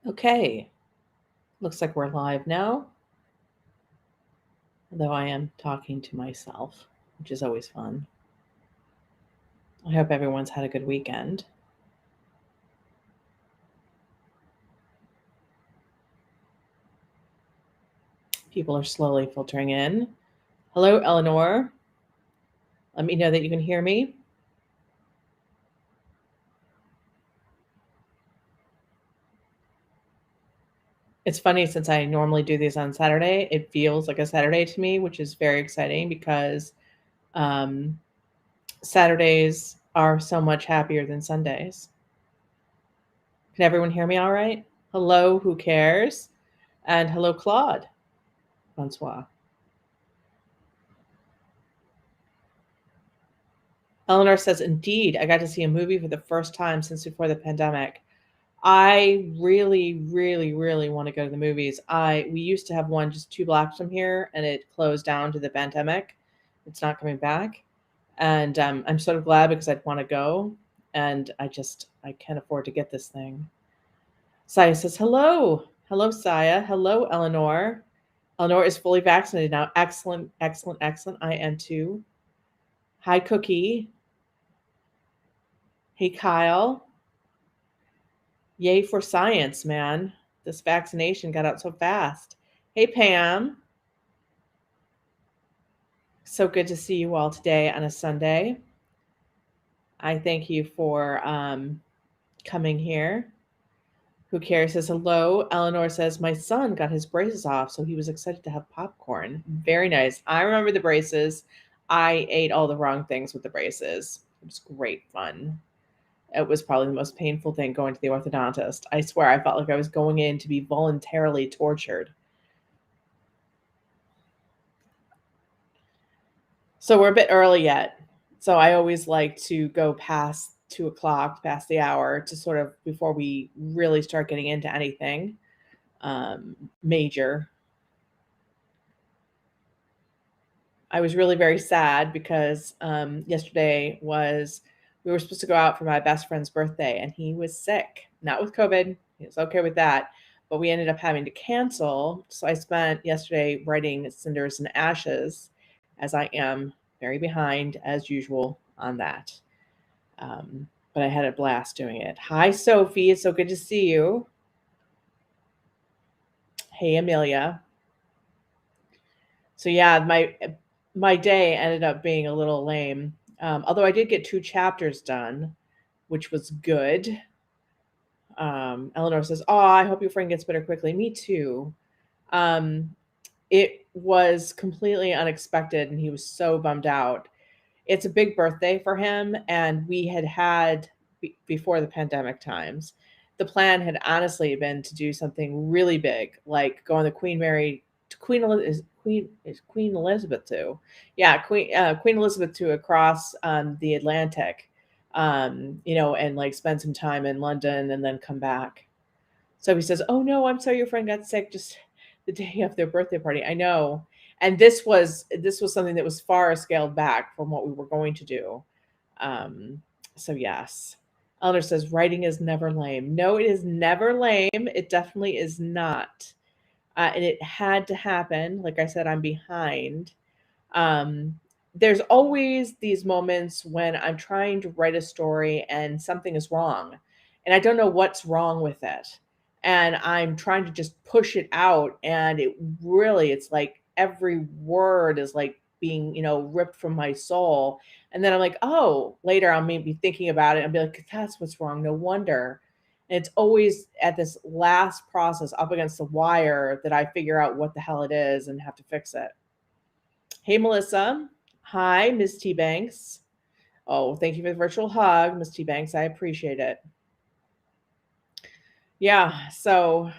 Okay, looks like we're live now, though I am talking to myself, which is always fun. I hope everyone's had a good weekend. People are slowly filtering in. Hello, Eleanor. Let me know that you can hear me. It's funny, since I normally do these on Saturday, it feels like a Saturday to me, which is very exciting because Saturdays are so much happier than Sundays. Can everyone hear me all right? Hello, who cares? And hello, Claude. Bonsoir. Eleanor says, indeed, I got to see a movie for the first time since before the pandemic. I really, really, really want to go to the movies. We used to have one just 2 blocks from here, and it closed down to the pandemic. It's not coming back. And I'm sort of glad, because I'd want to go. And I can't afford to get this thing. Saya says, hello. Hello, Saya. Hello, Eleanor. Eleanor is fully vaccinated now. Excellent, excellent, excellent. I am too. Hi, Cookie. Hey, Kyle. Yay for science, man. This vaccination got out so fast. Hey, Pam. So good to see you all today on a Sunday. I thank you for coming here. Who cares says hello. Eleanor says, my son got his braces off, so he was excited to have popcorn. Very nice. I remember the braces. I ate all the wrong things with the braces. It was great fun. It was probably the most painful thing, going to the orthodontist. I swear, I felt like I was going in to be voluntarily tortured. So we're a bit early yet. So I always like to go past 2 o'clock, past the hour, to sort of, before we really start getting into anything major. I was really very sad because yesterday we were supposed to go out for my best friend's birthday, and he was sick, not with COVID. He was okay with that, but we ended up having to cancel. So I spent yesterday writing Cinders and Ashes, as I am very behind as usual on that. But I had a blast doing it. Hi, Sophie. It's so good to see you. Hey, Amelia. So yeah, my day ended up being a little lame. Although I did get 2 chapters done, which was good. Eleanor says, oh, I hope your friend gets better quickly. Me too. It was completely unexpected, and he was so bummed out. It's a big birthday for him, and we had before the pandemic times, the plan had honestly been to do something really big, like go on the Queen Elizabeth II. Yeah, Queen Elizabeth II across the Atlantic, and like spend some time in London and then come back. So he says, oh no, I'm sorry your friend got sick just the day of their birthday party. I know. And this was something that was far scaled back from what we were going to do. So yes. Eleanor says, writing is never lame. No, it is never lame. It definitely is not. And it had to happen. Like I said, I'm behind. There's always these moments when I'm trying to write a story and something is wrong, and I don't know what's wrong with it. And I'm trying to just push it out. And it's like every word is like being, ripped from my soul. And then I'm like, oh, later I'll maybe thinking about it and be like, that's what's wrong. No wonder. And it's always at this last process up against the wire that I figure out what the hell it is and have to fix it. Hey, Melissa. Hi, Miss T Banks. Oh, thank you for the virtual hug, Miss T Banks. I appreciate it. Yeah, so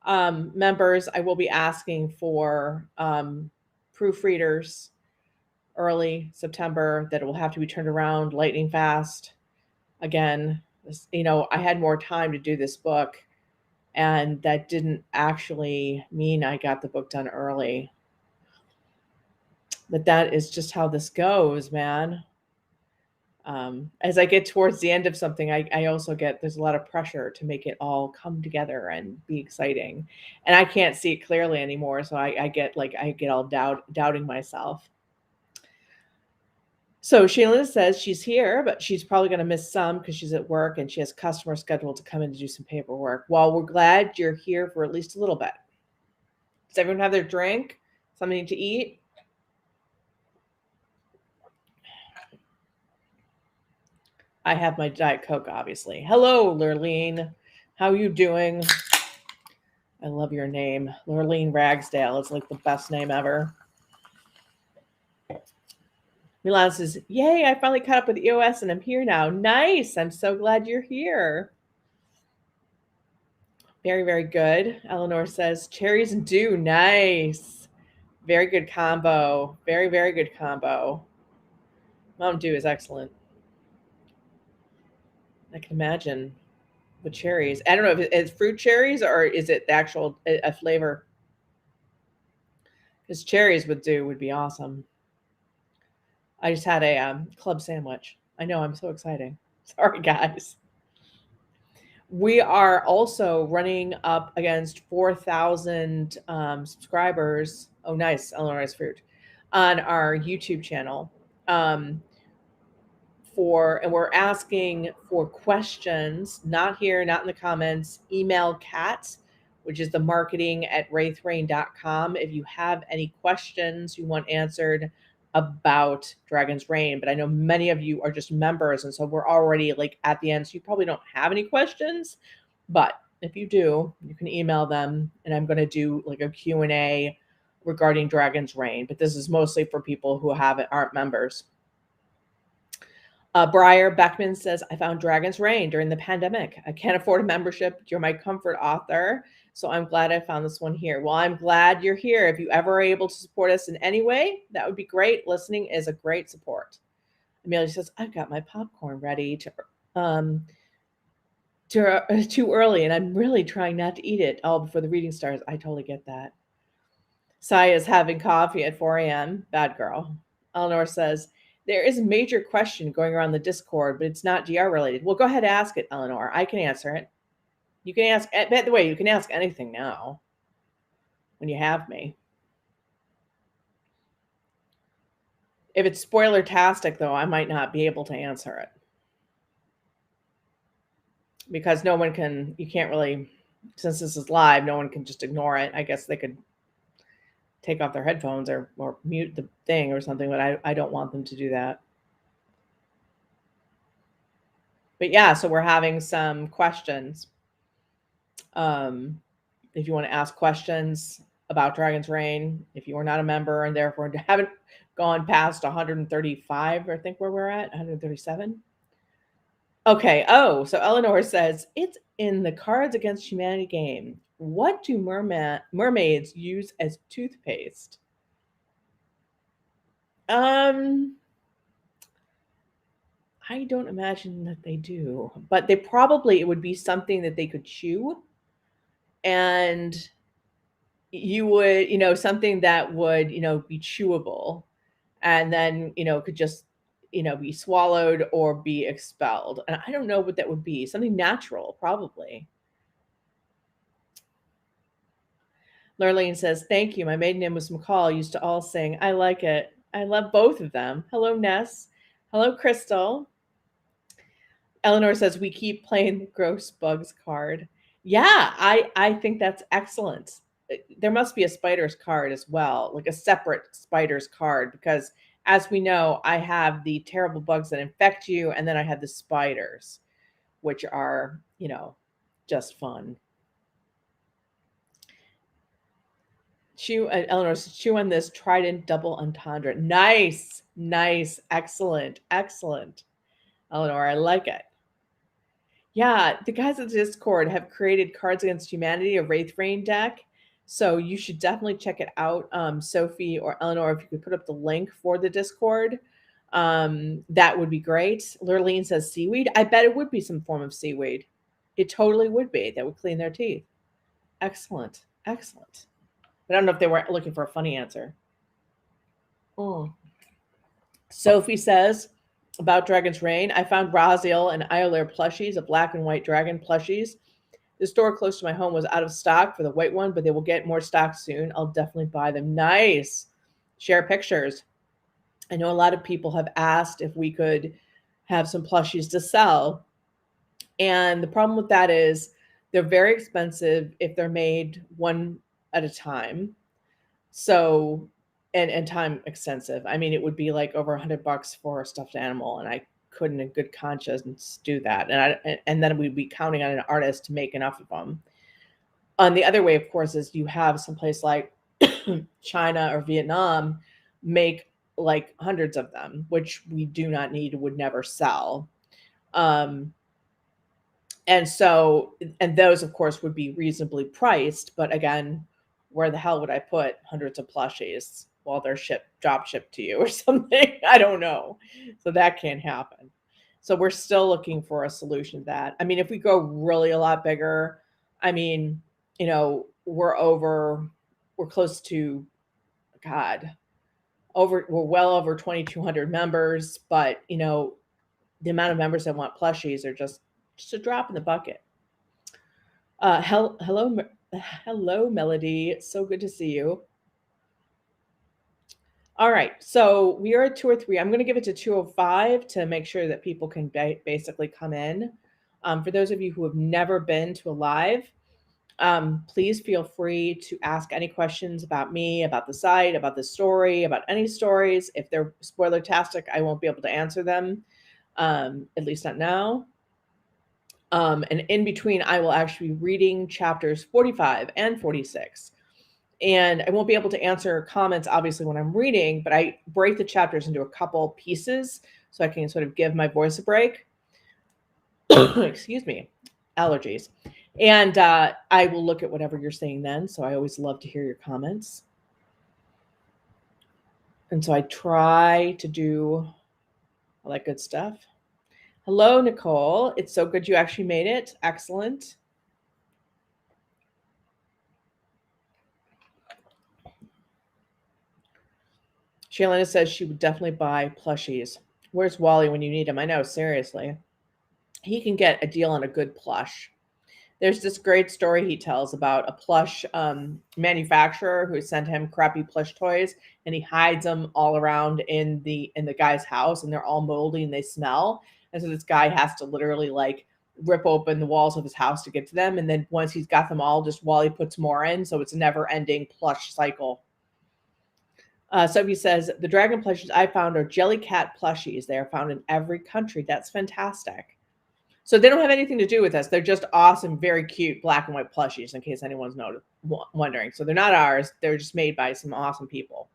members, I will be asking for proofreaders early September that will have to be turned around lightning fast. Again, I had more time to do this book, and that didn't actually mean I got the book done early. But that is just how this goes, man. As I get towards the end of something, I also get there's a lot of pressure to make it all come together and be exciting, and I can't see it clearly anymore. So I get all doubting myself. So Shaylin says she's here, but she's probably going to miss some because she's at work and she has customers scheduled to come in to do some paperwork. Well, we're glad you're here for at least a little bit. Does everyone have their drink? Something to eat? I have my Diet Coke, obviously. Hello, Lurleen. How you doing? I love your name. Lurleen Ragsdale. It's like the best name ever. Milan says, yay, I finally caught up with EOS and I'm here now. Nice. I'm so glad you're here. Very, very good. Eleanor says, cherries and dew. Nice. Very good combo. Very, very good combo. Mountain Dew is excellent. I can imagine with cherries. I don't know if it's fruit cherries or is it the actual a flavor? Because cherries with dew would be awesome. I just had a club sandwich. I know, I'm so exciting. Sorry, guys. We are also running up against 4,000 subscribers. Oh, nice. Illinois fruit on our YouTube channel. And we're asking for questions, not here, not in the comments. Email Kat, which is the marketing at raytherain.com. If you have any questions you want answered about Dragon's Reign, but I know many of you are just members, and so we're already like at the end, so you probably don't have any questions, but if you do, you can email them, and I'm going to do like a Q&A regarding Dragon's Reign, but this is mostly for people who aren't members. Briar Beckman says, I found Dragon's Reign during the pandemic. I can't afford a membership. You're my comfort author. So I'm glad I found this one here. Well, I'm glad you're here. If you ever are able to support us in any way, that would be great. Listening is a great support. Amelia says, I've got my popcorn ready too early, and I'm really trying not to eat it all before the reading starts. I totally get that. Saya is having coffee at 4 a.m. Bad girl. Eleanor says, there is a major question going around the Discord, but it's not GR related. Well, go ahead and ask it, Eleanor. I can answer it. You can ask, by the way, you can ask anything now when you have me. If it's spoiler-tastic, though, I might not be able to answer it. Because you can't really, since this is live, no one can just ignore it. I guess they could take off their headphones or mute the thing or something, but I don't want them to do that. But yeah, so we're having some questions. If you want to ask questions about Dragon's Reign, if you are not a member and therefore haven't gone past 135, I think where we're at, 137. Okay. Oh, so Eleanor says, it's in the Cards Against Humanity game. What do mermaids use as toothpaste? I don't imagine that they do, but it would be something that they could chew, and you would, something that would, be chewable, and then, could just, be swallowed or be expelled. And I don't know what that would be. Something natural, probably. Lurleen says, thank you. My maiden name was McCall. Used to all sing. I like it. I love both of them. Hello, Ness. Hello, Crystal. Eleanor says, we keep playing the gross bugs card. Yeah, I think that's excellent. There must be a spiders card as well, like a separate spiders card, because as we know, I have the terrible bugs that infect you, and then I have the spiders, which are, just fun. Eleanor says, chew on this trident double entendre. Nice, excellent. Eleanor, I like it. Yeah, the guys at the Discord have created Cards Against Humanity, a Raythe Reign deck. So you should definitely check it out. Sophie or Eleanor, if you could put up the link for the Discord, that would be great. Lurleen says seaweed. I bet it would be some form of seaweed. It totally would be. That would clean their teeth. Excellent. I don't know if they were looking for a funny answer. Sophie says, about Dragon's Reign. I found Raziel and Iolair plushies, a black and white dragon plushies. The store close to my home was out of stock for the white one, but they will get more stock soon. I'll definitely buy them. Nice. Share pictures. I know a lot of people have asked if we could have some plushies to sell. And the problem with that is they're very expensive if they're made one at a time. So, and time extensive. I mean, it would be like over $100 for a stuffed animal, and I couldn't in good conscience do that. And then we'd be counting on an artist to make enough of them. On the other way, of course, is you have someplace like China or Vietnam make like hundreds of them, which we do not need, would never sell. And so, and those, of course, would be reasonably priced. But again, where the hell would I put hundreds of plushies while they're drop shipped to you or something? I don't know. So that can't happen. So we're still looking for a solution to that. I mean, if we go really a lot bigger, I mean, you know, we're close to, God, we're well over 2,200 members, but you know, the amount of members that want plushies are just a drop in the bucket. Hello, Melody. So good to see you. All right, so we are at 2 or 3. I'm going to give it to 2:05 to make sure that people can basically come in. For those of you who have never been to a live, please feel free to ask any questions about me, about the site, about the story, about any stories. If they're spoiler-tastic, I won't be able to answer them, at least not now. And in between, I will actually be reading chapters 45 and 46. And I won't be able to answer comments, obviously, when I'm reading, but I break the chapters into a couple pieces so I can sort of give my voice a break. Excuse me, allergies. And I will look at whatever you're saying then. So I always love to hear your comments. And so I try to do all that good stuff. Hello, Nicole. It's so good you actually made it. Excellent. Shaylina says she would definitely buy plushies. Where's Wally when you need him? I know, seriously. He can get a deal on a good plush. There's this great story he tells about a plush manufacturer who sent him crappy plush toys, and he hides them all around in the guy's house, and they're all moldy and they smell. And so this guy has to literally like rip open the walls of his house to get to them. And then once he's got them all, just Wally puts more in. So it's a never ending plush cycle. Sophie says, the dragon plushies I found are Jellycat plushies. They are found in every country. That's fantastic. So they don't have anything to do with us. They're just awesome, very cute black and white plushies, in case anyone's wondering. So they're not ours. They're just made by some awesome people.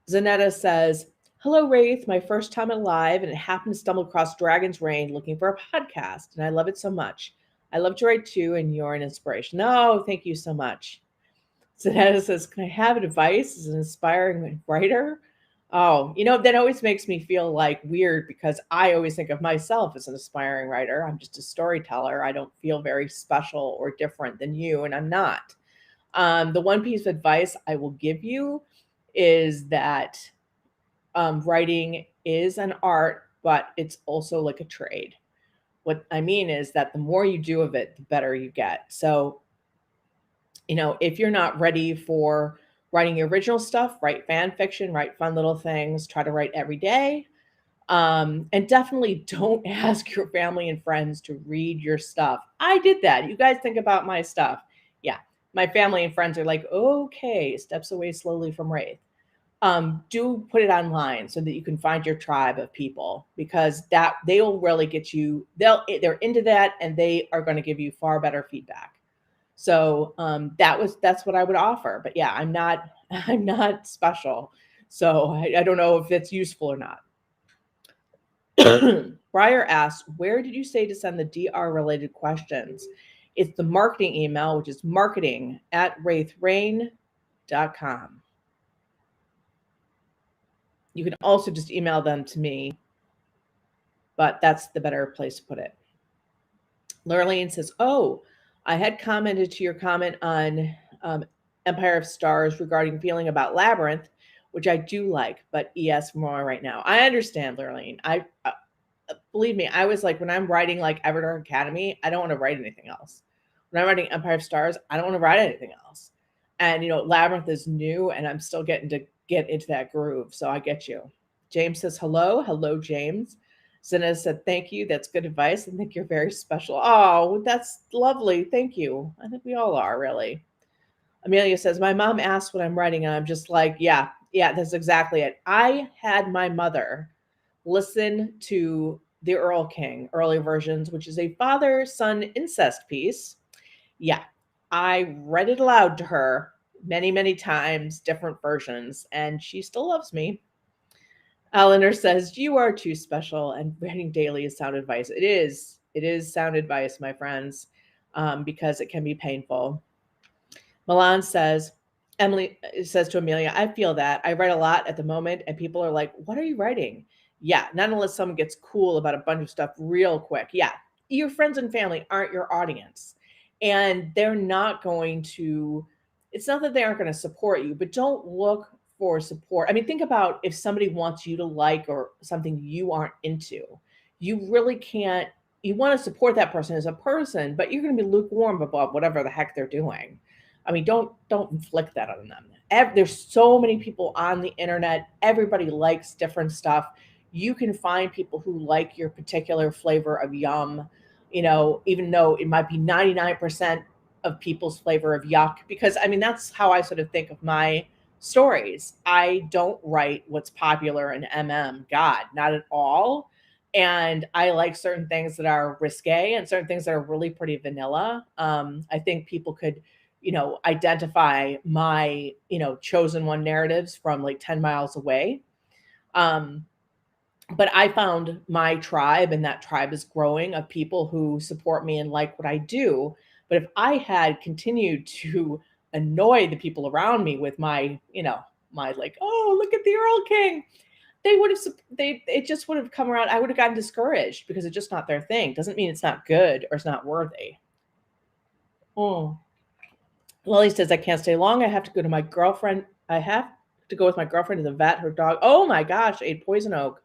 Zanetta says, hello, Raythe. My first time alive, and it happened to stumble across Dragon's Reign looking for a podcast, and I love it so much. I love to write too, and you're an inspiration. No, thank you so much. Zanetta says, can I have advice as an inspiring writer? Oh, you know, that always makes me feel like weird because I always think of myself as an aspiring writer. I'm just a storyteller. I don't feel very special or different than you, and I'm not. The one piece of advice I will give you is that writing is an art, but it's also like a trade. What I mean is that the more you do of it, the better you get. So, you know, if you're not ready for writing your original stuff, write fan fiction, write fun little things, try to write every day. And definitely don't ask your family and friends to read your stuff. I did that. You guys think about my stuff. Yeah. My family and friends are like, okay, steps away slowly from Raythe. Do put it online so that you can find your tribe of people, because that they'll really get you. They're into that, and they are going to give you far better feedback. So that's what I would offer. But yeah, I'm not special. So I don't know if it's useful or not. Briar asks, where did you say to send the DR related questions? It's the marketing email, which is marketing@raythereign.com. You can also just email them to me, but that's the better place to put it. Lurleen says, oh, I had commented to your comment on Empire of Stars regarding feeling about Labyrinth. which I do like, but ES more right now. I understand, Lurleen. Believe me, I was like, when I'm writing like Everdark Academy, I don't want to write anything else. When I'm writing Empire of Stars, I don't want to write anything else. And Labyrinth is new, and I'm still getting to get into that groove. So I get you. James says hello, James. Zena said thank you. That's good advice. I think you're very special. Oh, that's lovely. Thank you. I think we all are, really. Amelia says, my mom asked what I'm writing, and I'm just like, yeah, that's exactly it. I had my mother listen to the Earl King early versions, which is a father-son incest piece. Yeah, I read it aloud to her many, many times, different versions, and she still loves me. Eleanor says, you are too special, and writing daily is sound advice. It is sound advice, my friends, because it can be painful. Milan says, Emily says to Amelia, I feel that. I write a lot at the moment, and people are like, what are you writing? Yeah, not unless someone gets cool about a bunch of stuff real quick. Yeah, your friends and family aren't your audience. And they're not going to, it's not that they aren't going to support you, but don't look for support. I mean, think about if somebody wants you to like or something you aren't into. You really can't, you want to support that person as a person, but you're going to be lukewarm about whatever the heck they're doing. I mean, don't inflict that on them. There's so many people on the internet. Everybody likes different stuff. You can find people who like your particular flavor of yum, even though it might be 99% of people's flavor of yuck, because I mean, that's how I sort of think of my stories. I don't write what's popular in MM. God, not at all. And I like certain things that are risque and certain things that are really pretty vanilla. I think people could identify my, chosen one narratives from like 10 miles away. But I found my tribe, and that tribe is growing, of people who support me and like what I do. But if I had continued to annoy the people around me with my, my like, oh, look at the Earl King, it just would have come around. I would have gotten discouraged because it's just not their thing. Doesn't mean it's not good or it's not worthy. Oh. Lily says, I can't stay long. I have to go to my girlfriend. I have to go with my girlfriend to the vet. Her dog, oh my gosh, ate poison oak.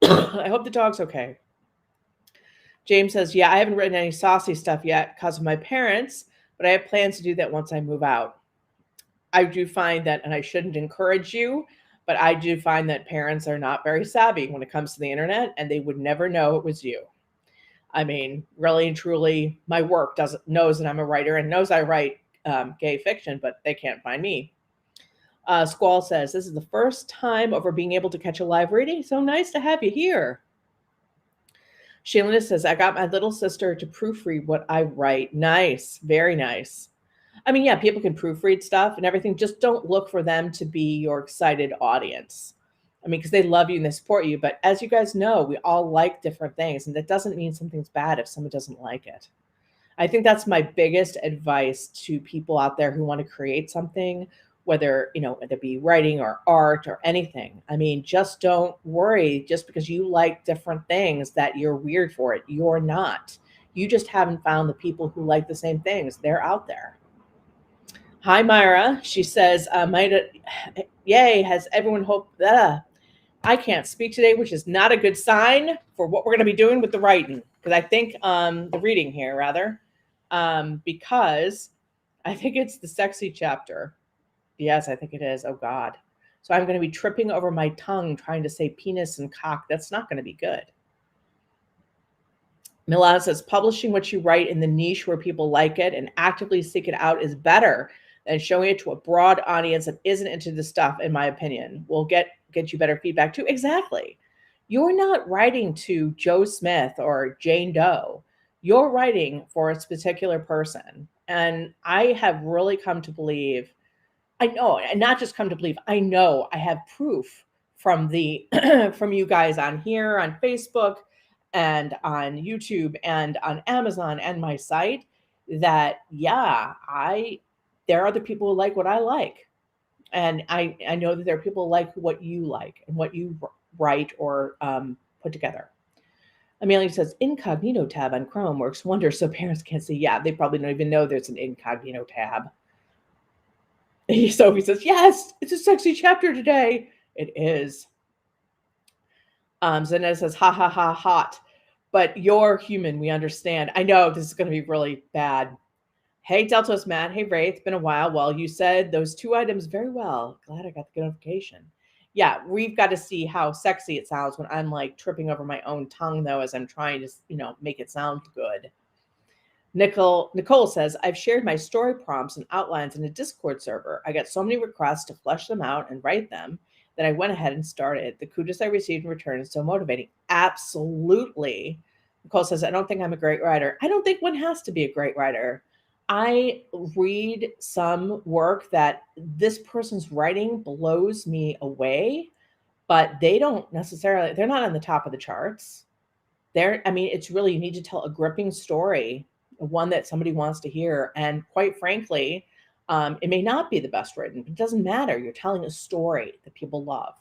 I hope the dog's okay. James says, yeah, I haven't written any saucy stuff yet because of my parents, but I have plans to do that once I move out. I do find that, and I shouldn't encourage you, but I do find that parents are not very savvy when it comes to the internet, and they would never know it was you. I mean, really and truly, my work knows that I'm a writer and knows I write gay fiction, but they can't find me. Squall says, this is the first time over being able to catch a live reading. So nice to have you here. Shaylina says, I got my little sister to proofread what I write. Nice. Very nice. I mean, yeah, people can proofread stuff and everything. Just don't look for them to be your excited audience. I mean, because they love you and they support you. But as you guys know, we all like different things. And that doesn't mean something's bad if someone doesn't like it. I think that's my biggest advice to people out there who want to create something, whether it be writing or art or anything. I mean, just don't worry just because you like different things that you're weird for it. You're not. You just haven't found the people who like the same things. They're out there. Hi, Myra. She says, yay, has everyone hope that I can't speak today, which is not a good sign for what we're going to be doing with the writing. Because I think the reading here, rather, because I think it's the sexy chapter. Yes, I think it is. Oh, God. So I'm going to be tripping over my tongue trying to say penis and cock. That's not going to be good. Milan says, publishing what you write in the niche where people like it and actively seek it out is better than showing it to a broad audience that isn't into the stuff, in my opinion. Will get you better feedback too. Exactly. You're not writing to Joe Smith or Jane Doe. You're writing for a particular person. And I have really come to believe, I know, and not just come to believe, I know I have proof from from you guys on here, on Facebook, and on YouTube, and on Amazon, and my site, that yeah, there are other people who like what I like, and I know that there are people who like what you like and what you write or put together. Amelia says, incognito tab on Chrome works wonders so parents can't see. Yeah, they probably don't even know there's an incognito tab. Sophie says, yes, it's a sexy chapter today. It is. Zanetta says, ha ha ha, hot. But you're human, we understand. I know this is going to be really bad. Hey, Deltos Matt. Hey, Ray. It's been a while. Well, you said those 2 items very well. Glad I got the notification. Yeah, we've got to see how sexy it sounds when I'm like tripping over my own tongue, though, as I'm trying to, make it sound good. Nicole says, I've shared my story prompts and outlines in a Discord server. I got so many requests to flesh them out and write them that I went ahead and started. The kudos I received in return is so motivating. Absolutely. Nicole says, I don't think I'm a great writer. I don't think one has to be a great writer. I read some work that this person's writing blows me away, but they're not on the top of the charts. It's really, you need to tell a gripping story, one that somebody wants to hear. And quite frankly, it may not be the best written, but it doesn't matter. You're telling a story that people love.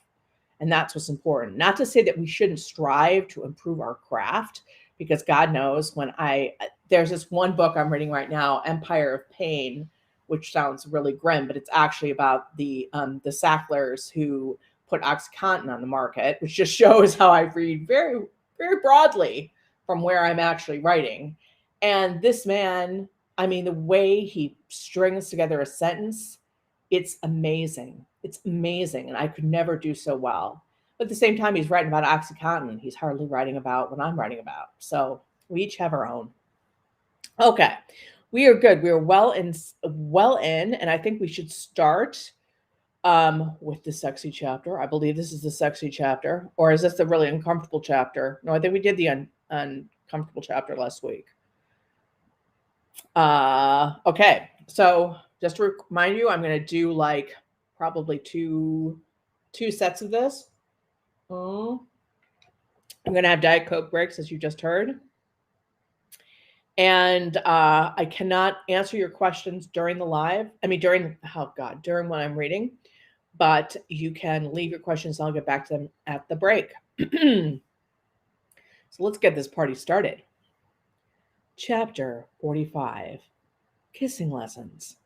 And that's what's important. Not to say that we shouldn't strive to improve our craft, because God knows there's this one book I'm reading right now, Empire of Pain, which sounds really grim, but it's actually about the Sacklers who put OxyContin on the market, which just shows how I read very, very broadly from where I'm actually writing. And this man, the way he strings together a sentence, it's amazing. It's amazing. And I could never do so well. But at the same time, he's writing about OxyContin. He's hardly writing about what I'm writing about. So we each have our own. Okay. We are good. We are well in, and I think we should start with the sexy chapter. I believe this is the sexy chapter. Or is this the really uncomfortable chapter? No, I think we did the uncomfortable chapter last week. Okay. So just to remind you, I'm going to do like probably two sets of this. I'm going to have Diet Coke breaks, as you just heard. And I cannot answer your questions during the live. During when I'm reading. But you can leave your questions and I'll get back to them at the break. So let's get this party started. Chapter 45, Kissing Lessons.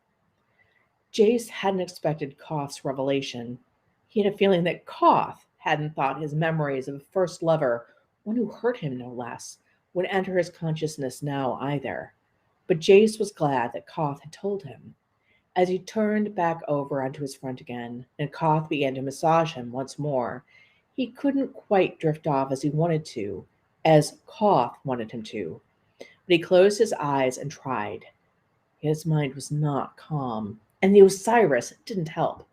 Jace hadn't expected Khoth's revelation. He had a feeling that Khoth hadn't thought his memories of a first lover, one who hurt him no less, would enter his consciousness now either. But Jace was glad that Khoth had told him. As he turned back over onto his front again, and Khoth began to massage him once more, he couldn't quite drift off as he wanted to, as Khoth wanted him to. But he closed his eyes and tried. His mind was not calm, and the Osiris didn't help.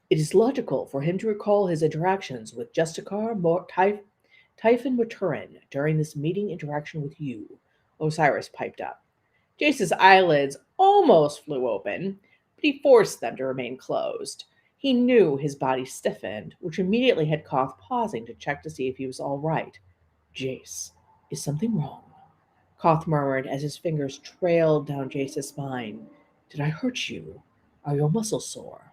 It is logical for him to recall his interactions with Justicar, Typhon Maturin during this meeting interaction with you, Osiris piped up. Jace's eyelids almost flew open, but he forced them to remain closed. He knew his body stiffened, which immediately had Khoth pausing to check to see if he was all right. Jace, is something wrong? Khoth murmured as his fingers trailed down Jace's spine. Did I hurt you? Are your muscles sore?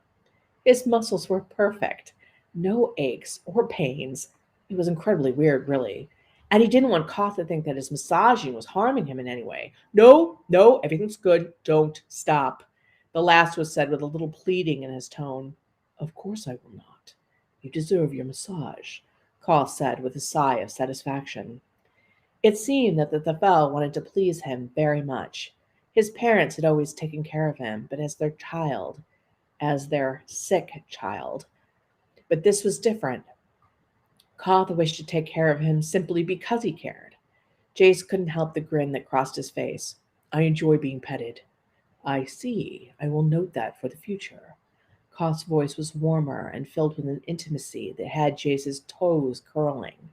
His muscles were perfect. No aches or pains. It was incredibly weird, really. And he didn't want Khoth to think that his massaging was harming him in any way. No, everything's good. Don't stop. The last was said with a little pleading in his tone. Of course I will not. You deserve your massage, Khoth said with a sigh of satisfaction. It seemed that the Thafel wanted to please him very much. His parents had always taken care of him, but as their sick child. But this was different. Khoth wished to take care of him simply because he cared. Jace couldn't help the grin that crossed his face. I enjoy being petted. I see. I will note that for the future. Khoth's voice was warmer and filled with an intimacy that had Jace's toes curling.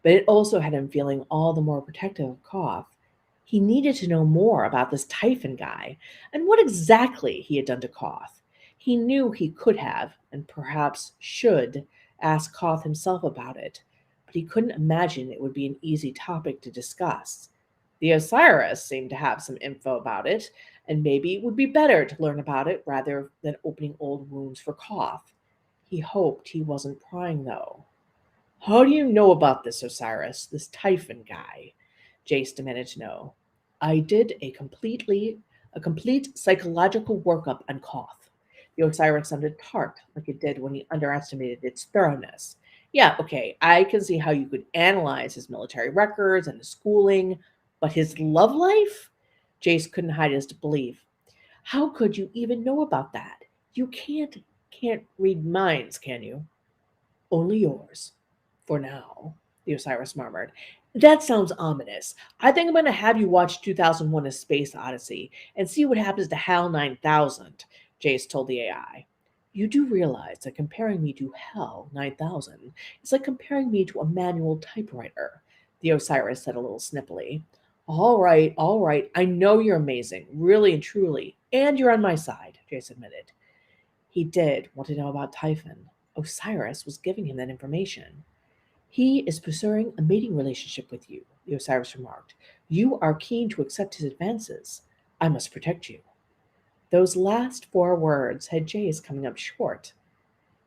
But it also had him feeling all the more protective of Khoth. He needed to know more about this Typhon guy and what exactly he had done to Khoth. He knew he could have, and perhaps should, ask Khoth himself about it, but he couldn't imagine it would be an easy topic to discuss. The Osiris seemed to have some info about it, and maybe it would be better to learn about it rather than opening old wounds for Khoth. He hoped he wasn't prying, though. How do you know about this, Osiris, this Typhon guy? Jace demanded to know. I did a complete psychological workup on Khoth. The Osiris sounded tart, like it did when he underestimated its thoroughness. Yeah, okay, I can see how you could analyze his military records and his schooling, but his love life? Jace couldn't hide his disbelief. How could you even know about that? You can't read minds, can you? Only yours. For now, the Osiris murmured. That sounds ominous. I think I'm going to have you watch 2001: A Space Odyssey and see what happens to HAL 9000, Jace told the AI. You do realize that comparing me to HAL 9000 is like comparing me to a manual typewriter, the Osiris said a little snippily. All right. I know you're amazing, really and truly, and you're on my side, Jace admitted. He did want to know about Typhon. Osiris was giving him that information. He is pursuing a mating relationship with you, the Osiris remarked. You are keen to accept his advances. I must protect you. Those last 4 words had Jace coming up short.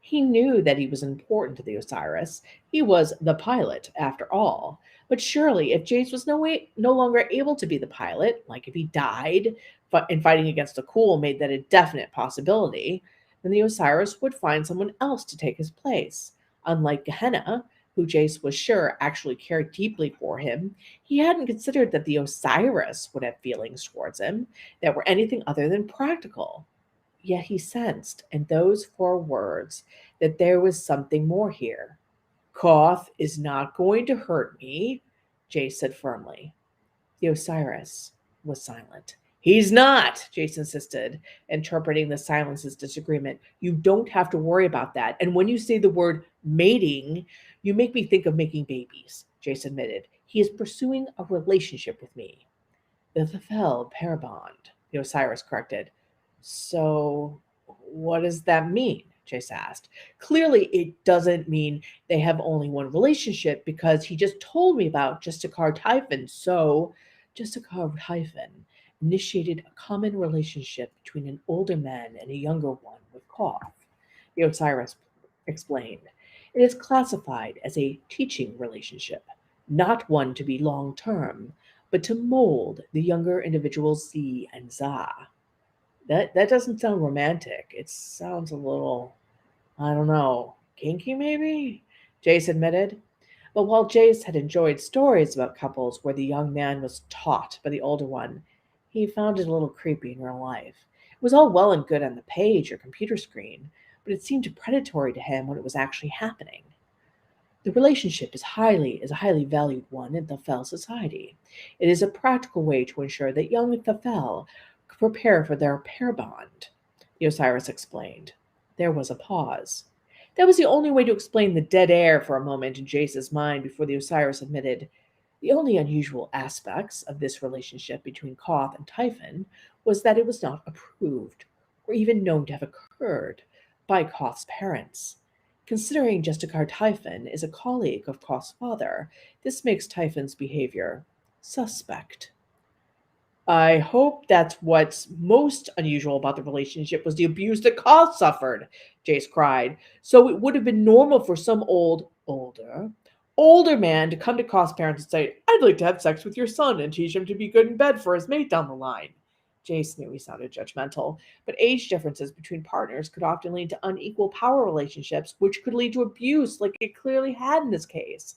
He knew that he was important to the Osiris. He was the pilot, after all. But surely, if Jace was no longer able to be the pilot, like if he died and fighting against a Cool made that a definite possibility, then the Osiris would find someone else to take his place. Unlike Gehenna, who Jace was sure actually cared deeply for him, he hadn't considered that the Osiris would have feelings towards him that were anything other than practical. Yet he sensed in those 4 words that there was something more here. Khoth is not going to hurt me, Jace said firmly. The Osiris was silent. He's not, Jace insisted, interpreting the silence as disagreement. You don't have to worry about that. And when you say the word mating, you make me think of making babies, Jace admitted. He is pursuing a relationship with me. The Thafel pair bond, the Osiris corrected. So, what does that mean? Jace asked. Clearly, it doesn't mean they have only one relationship because he just told me about Justicar Typhon. So, Justicar Typhon initiated a common relationship between an older man and a younger one with Khoth, the Osiris explained. It is classified as a teaching relationship, not one to be long term, but to mold the younger individual's Z and Za. That doesn't sound romantic. It sounds a little, I don't know, kinky maybe? Jace admitted. But while Jace had enjoyed stories about couples where the young man was taught by the older one, he found it a little creepy in real life. It was all well and good on the page or computer screen, but it seemed predatory to him when it was actually happening. The relationship is a highly valued one in Thafel society. It is a practical way to ensure that young Thafel prepare for their pair bond, the Osiris explained. There was a pause. That was the only way to explain the dead air for a moment in Jace's mind before the Osiris admitted, the only unusual aspects of this relationship between Khoth and Typhon was that it was not approved, or even known to have occurred, by Khoth's parents. Considering Justicar Typhon is a colleague of Khoth's father, this makes Typhon's behavior suspect. I hope that's what's most unusual about the relationship was the abuse that Khoth suffered, Jace cried. So it would have been normal for some older man to come to Khoth's parents and say, I'd like to have sex with your son and teach him to be good in bed for his mate down the line. Jace knew he sounded judgmental, but age differences between partners could often lead to unequal power relationships, which could lead to abuse like it clearly had in this case.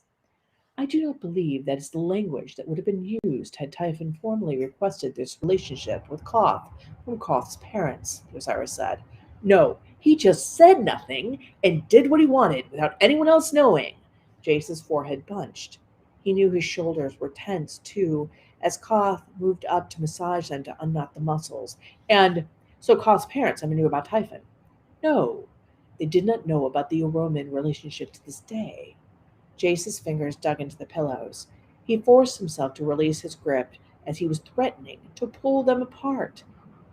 I do not believe that is the language that would have been used had Typhon formally requested this relationship with Khoth from Khoth's parents, Osiris said. No, he just said nothing and did what he wanted without anyone else knowing. Jace's forehead bunched. He knew his shoulders were tense, too, as Khoth moved up to massage them to unknot the muscles. And so Khoth's parents never knew about Typhon. No, they did not know about the Oroman relationship to this day. Jace's fingers dug into the pillows. He forced himself to release his grip as he was threatening to pull them apart.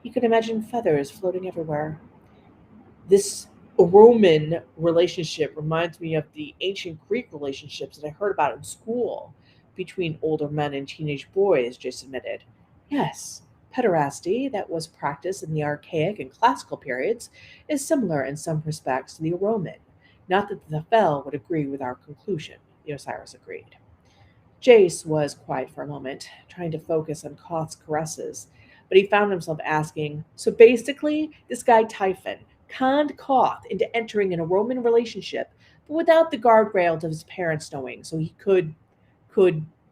He could imagine feathers floating everywhere. This Roman relationship reminds me of the ancient Greek relationships that I heard about in school between older men and teenage boys, Jace admitted. Yes, pederasty that was practiced in the archaic and classical periods is similar in some respects to the Roman. Not that the Thafel would agree with our conclusion, the Osiris agreed. Jace was quiet for a moment, trying to focus on Khoth's caresses, but he found himself asking, so basically, this guy Typhon, conned Khoth into entering in a Roman relationship, but without the guardrails of his parents knowing, so he could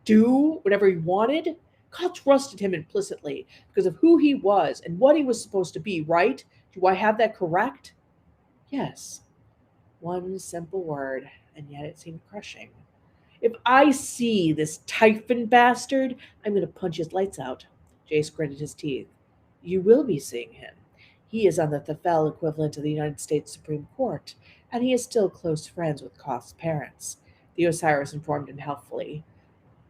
do whatever he wanted. God trusted him implicitly because of who he was and what he was supposed to be, right? Do I have that correct? Yes. One simple word, and yet it seemed crushing. If I see this Typhon bastard, I'm going to punch his lights out. Jace gritted his teeth. You will be seeing him. He is on the Thafel equivalent of the United States Supreme Court, and he is still close friends with Koth's parents, the Osiris informed him helpfully.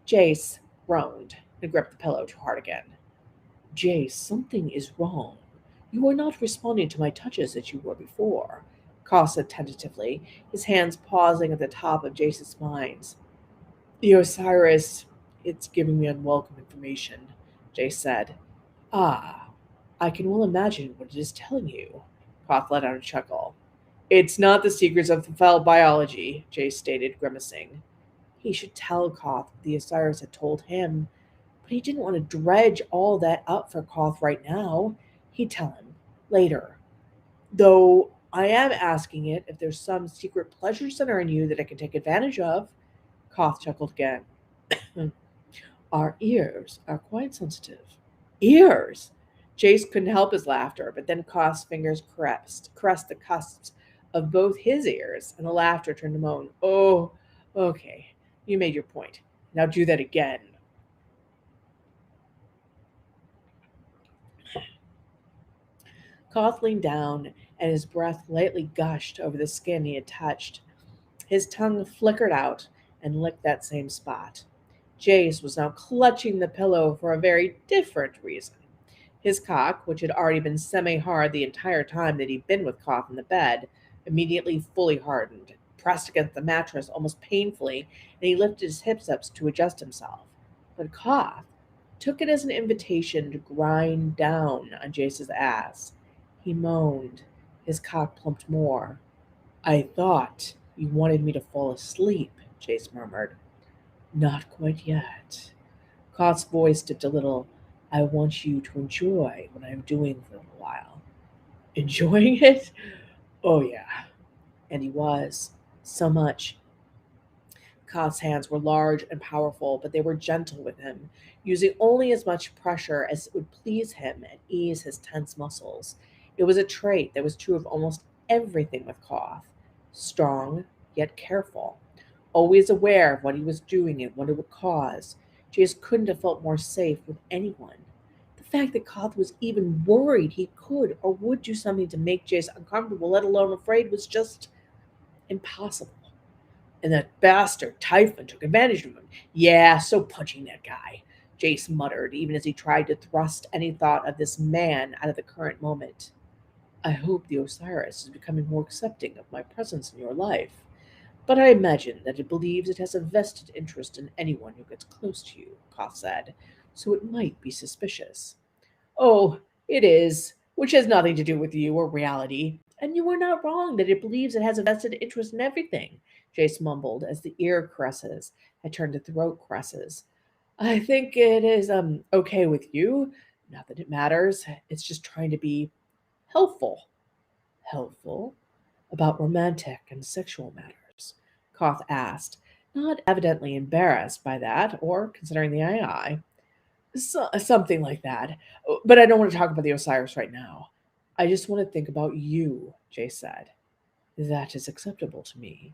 Jace groaned and gripped the pillow too hard again. Jace, something is wrong. You are not responding to my touches as you were before, Koth said tentatively, his hands pausing at the top of Jace's spines. The Osiris, it's giving me unwelcome information, Jace said. Ah, I can well imagine what it is telling you. Koth let out a chuckle. It's not the secrets of Thafel biology, Jace stated, grimacing. He should tell Koth what the Osiris had told him, but he didn't want to dredge all that up for Koth right now. He'd tell him later. Though I am asking it if there's some secret pleasure center in you that I can take advantage of. Koth chuckled again. Our ears are quite sensitive. Ears? Jace couldn't help his laughter, but then Koth's fingers caressed the cusps of both his ears, and the laughter turned to moan. Oh, okay. You made your point. Now do that again. Koth leaned down, and his breath lightly gushed over the skin he had touched. His tongue flickered out and licked that same spot. Jace was now clutching the pillow for a very different reason. His cock, which had already been semi-hard the entire time that he'd been with Koth in the bed, immediately fully hardened, pressed against the mattress almost painfully, and he lifted his hips up to adjust himself. But Koth took it as an invitation to grind down on Jace's ass. He moaned. His cock plumped more. I thought you wanted me to fall asleep, Jace murmured. Not quite yet. Koth's voice dipped a little. I want you to enjoy what I'm doing for a little while. Enjoying it? Oh, yeah. And he was. So much. Koth's hands were large and powerful, but they were gentle with him, using only as much pressure as would please him and ease his tense muscles. It was a trait that was true of almost everything with Koth. Strong, yet careful. Always aware of what he was doing and what it would cause. Jace couldn't have felt more safe with anyone. The fact that Koth was even worried he could or would do something to make Jace uncomfortable, let alone afraid, was just impossible. And that bastard Typhon took advantage of him. Yeah, so punching that guy, Jace muttered, even as he tried to thrust any thought of this man out of the current moment. I hope the Osiris is becoming more accepting of my presence in your life, but I imagine that it believes it has a vested interest in anyone who gets close to you, Koth said, so it might be suspicious. Oh, it is, which has nothing to do with you or reality. And you are not wrong that it believes it has a vested interest in everything, Jace mumbled as the ear caresses had turned to throat caresses. I think it is okay with you. Not that it matters. It's just trying to be helpful. Helpful? About romantic and sexual matters? Koth asked, not evidently embarrassed by that or considering the AI. Something like that. But I don't want to talk about the Osiris right now. I just want to think about you, Jay said. That is acceptable to me.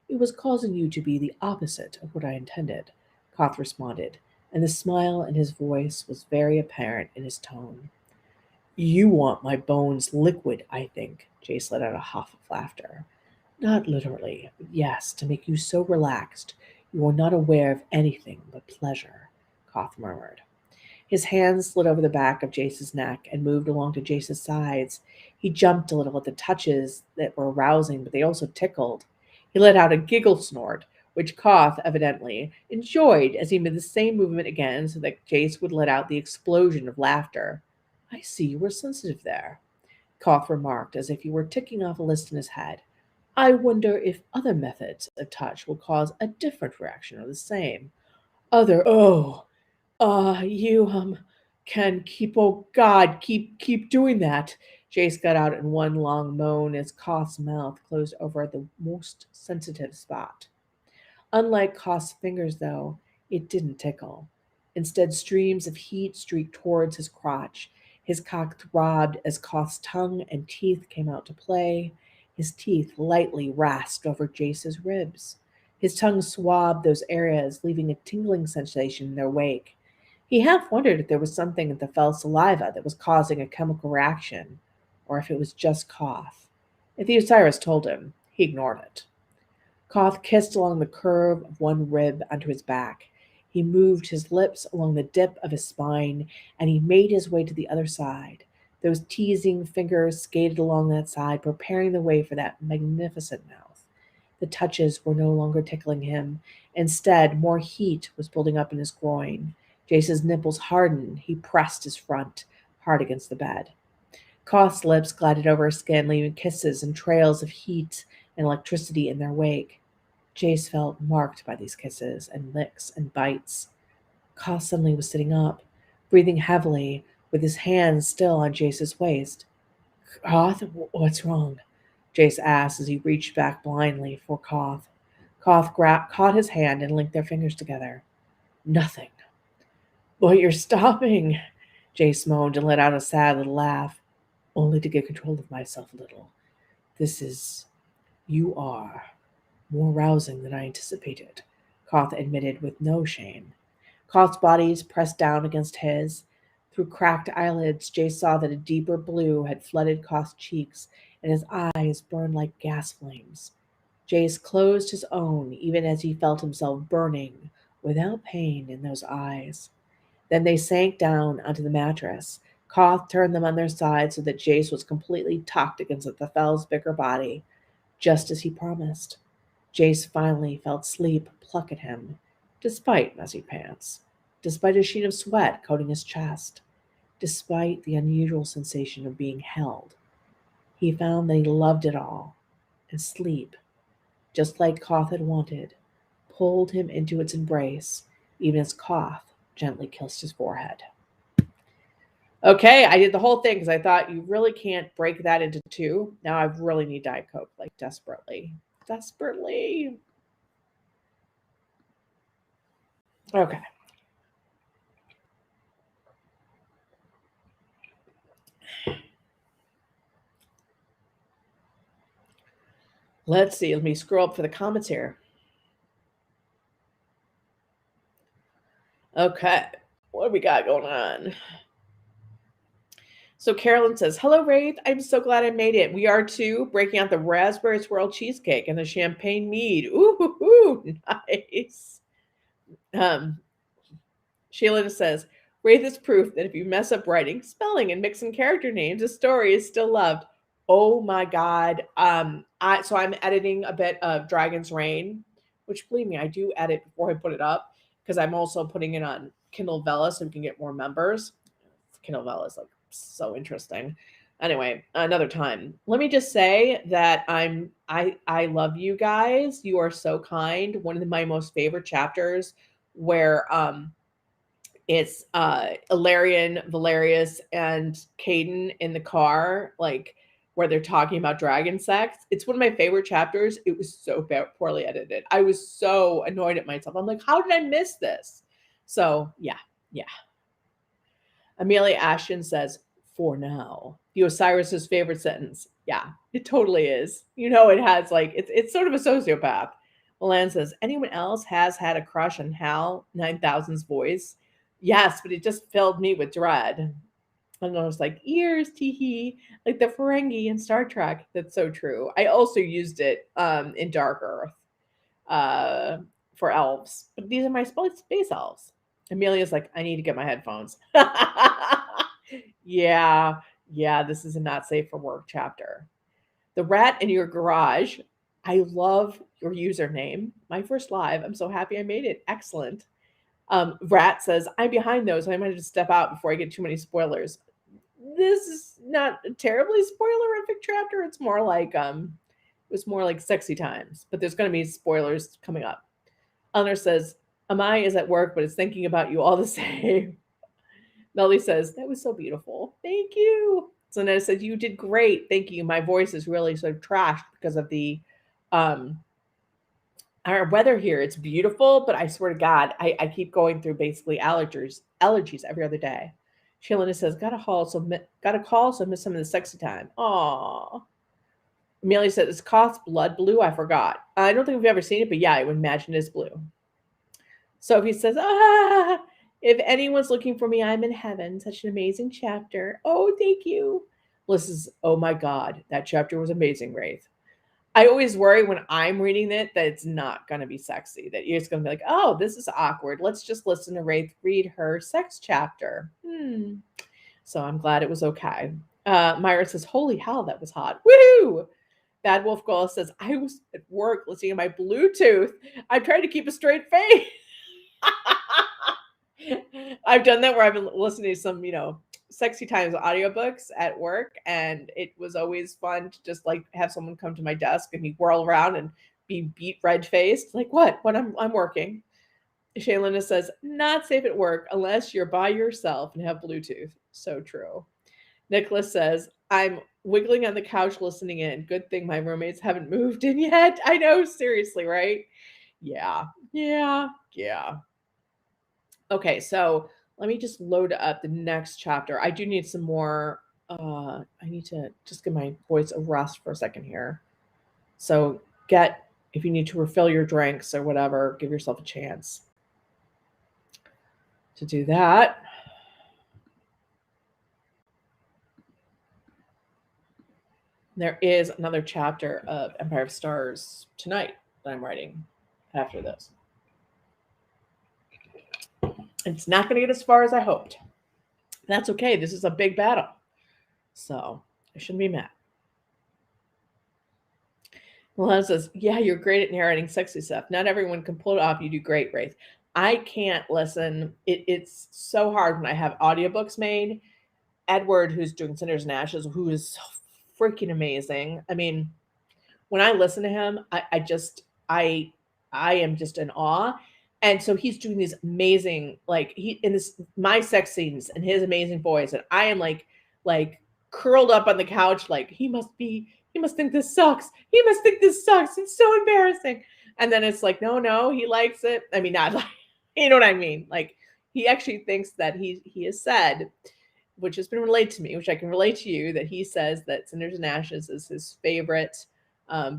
It was causing you to be the opposite of what I intended, Koth responded, and the smile in his voice was very apparent in his tone. You want my bones liquid, I think, Jace let out a huff of laughter. Not literally, but yes, to make you so relaxed you are not aware of anything but pleasure, Koth murmured. His hands slid over the back of Jace's neck and moved along to Jace's sides. He jumped a little at the touches that were arousing, but they also tickled. He let out a giggle snort, which Koth evidently enjoyed as he made the same movement again so that Jace would let out the explosion of laughter. I see you were sensitive there, Koth remarked as if he were ticking off a list in his head. I wonder if other methods of touch will cause a different reaction or the same. You can keep, oh God, keep doing that, Jace got out in one long moan as Khoth's mouth closed over the most sensitive spot. Unlike Khoth's fingers, though, it didn't tickle. Instead, streams of heat streaked towards his crotch. His cock throbbed as Khoth's tongue and teeth came out to play. His teeth lightly rasped over Jace's ribs. His tongue swabbed those areas, leaving a tingling sensation in their wake. He half wondered if there was something in the fell's saliva that was causing a chemical reaction, or if it was just Khoth. If the Osiris told him, he ignored it. Khoth kissed along the curve of one rib onto his back. He moved his lips along the dip of his spine, and he made his way to the other side. Those teasing fingers skated along that side, preparing the way for that magnificent mouth. The touches were no longer tickling him. Instead, more heat was building up in his groin. Jace's nipples hardened. He pressed his front hard against the bed. Khoth's lips glided over his skin, leaving kisses and trails of heat and electricity in their wake. Jace felt marked by these kisses and licks and bites. Khoth suddenly was sitting up, breathing heavily, with his hands still on Jace's waist. Khoth, what's wrong? Jace asked as he reached back blindly for Khoth. Khoth caught his hand and linked their fingers together. Nothing. But you're stopping, Jace moaned and let out a sad little laugh. Only to get control of myself a little. You are more rousing than I anticipated, Khoth admitted with no shame. Khoth's bodies pressed down against his. Through cracked eyelids, Jace saw that a deeper blue had flooded Khoth's cheeks, and his eyes burned like gas flames. Jace closed his own, even as he felt himself burning, without pain in those eyes. Then they sank down onto the mattress. Khoth turned them on their side so that Jace was completely tucked against the fell's bigger body, just as he promised. Jace finally felt sleep pluck at him, despite messy pants, despite a sheet of sweat coating his chest, despite the unusual sensation of being held. He found that he loved it all, and sleep, just like Khoth had wanted, pulled him into its embrace, even as Khoth gently kissed his forehead. Okay, I did the whole thing because I thought you really can't break that into two. Now I really need Diet Coke, like desperately. Desperately. Okay. Let's see. Let me scroll up for the comments here. Okay. What do we got going on? So Carolyn says, hello, Raythe. I'm so glad I made it. We are too, breaking out the raspberry swirl cheesecake and the champagne mead. Ooh, nice. Sheila says, Raythe is proof that if you mess up writing, spelling, and mixing character names, the story is still loved. Oh my God. So I'm editing a bit of Dragon's Reign, which, believe me, I do edit before I put it up because I'm also putting it on Kindle Vella so we can get more members. Kindle Vella is like so interesting. Anyway, another time. Let me just say that I love you guys. You are so kind. One of my most favorite chapters where it's Ilarion, Valerius, and Caden in the car, like where they're talking about dragon sex. It's one of my favorite chapters. It was so poorly edited. I was so annoyed at myself. I'm like, how did I miss this? So yeah. Amelia Ashton says, for now. The Osiris's favorite sentence. Yeah, it totally is. You know, it has like, it's sort of a sociopath. Milan says, anyone else has had a crush on Hal 9000's voice? Yes, but it just filled me with dread. And I was like, ears, teehee, like the Ferengi in Star Trek. That's so true. I also used it in Dark Earth for elves. But these are my space elves. Amelia's like, I need to get my headphones. Yeah, this is a not safe for work chapter. The rat in your garage. I love your username. My first live. I'm so happy I made it. Excellent. Rat says, I'm behind those. I might just step out before I get too many spoilers. This is not a terribly spoilerific chapter. It's more like it was more like sexy times, but there's going to be spoilers coming up. Eleanor says, Amai is at work, but is thinking about you all the same. Melly says, that was so beautiful. Thank you. So Netta said, you did great. Thank you. My voice is really sort of trashed because of the our weather here. It's beautiful, but I swear to God, I keep going through basically allergies every other day. Shalina says, got a call, so miss some of the sexy time. Aww. Amelia said, is Khoth's blood blue? I forgot. I don't think we've ever seen it, but yeah, I would imagine it's blue. Sophie says, if anyone's looking for me, I'm in heaven. Such an amazing chapter. Oh, thank you. Melissa's, oh my God, that chapter was amazing, Raythe. I always worry when I'm reading it that it's not going to be sexy, that you're just going to be like, oh, this is awkward. Let's just listen to Raythe read her sex chapter. So I'm glad it was okay. Myra says, holy hell, that was hot. Woohoo! Bad Wolf Girl says, I was at work listening to my Bluetooth. I'm trying to keep a straight face. I've done that where I've been listening to some, sexy times audiobooks at work, and it was always fun to just like have someone come to my desk and me whirl around and be beat red faced. Like, what? When I'm working. Shaylina says, not safe at work unless you're by yourself and have Bluetooth. So true. Nicholas says, I'm wiggling on the couch listening in. Good thing my roommates haven't moved in yet. I know, seriously, right? Yeah. Okay, so let me just load up the next chapter. I do need some more. I need to just give my voice a rest for a second here. So if you need to refill your drinks or whatever, give yourself a chance to do that. There is another chapter of Empire of Stars tonight that I'm writing after this. It's not going to get as far as I hoped. That's okay. This is a big battle. So I shouldn't be mad. Milan says, yeah, you're great at narrating sexy stuff. Not everyone can pull it off. You do great, Raythe. I can't listen. It's so hard when I have audiobooks made. Edward, who's doing Cinders and Ashes, who is so freaking amazing. I mean, when I listen to him, I am just in awe. And so he's doing these amazing, like my sex scenes and his amazing voice. And I am like curled up on the couch, like he must think this sucks. He must think this sucks. It's so embarrassing. And then it's like, no, he likes it. I mean, not like, you know what I mean? Like he actually thinks that he has said, which has been relayed to me, which I can relate to you, that he says that Cinders and Ashes is his favorite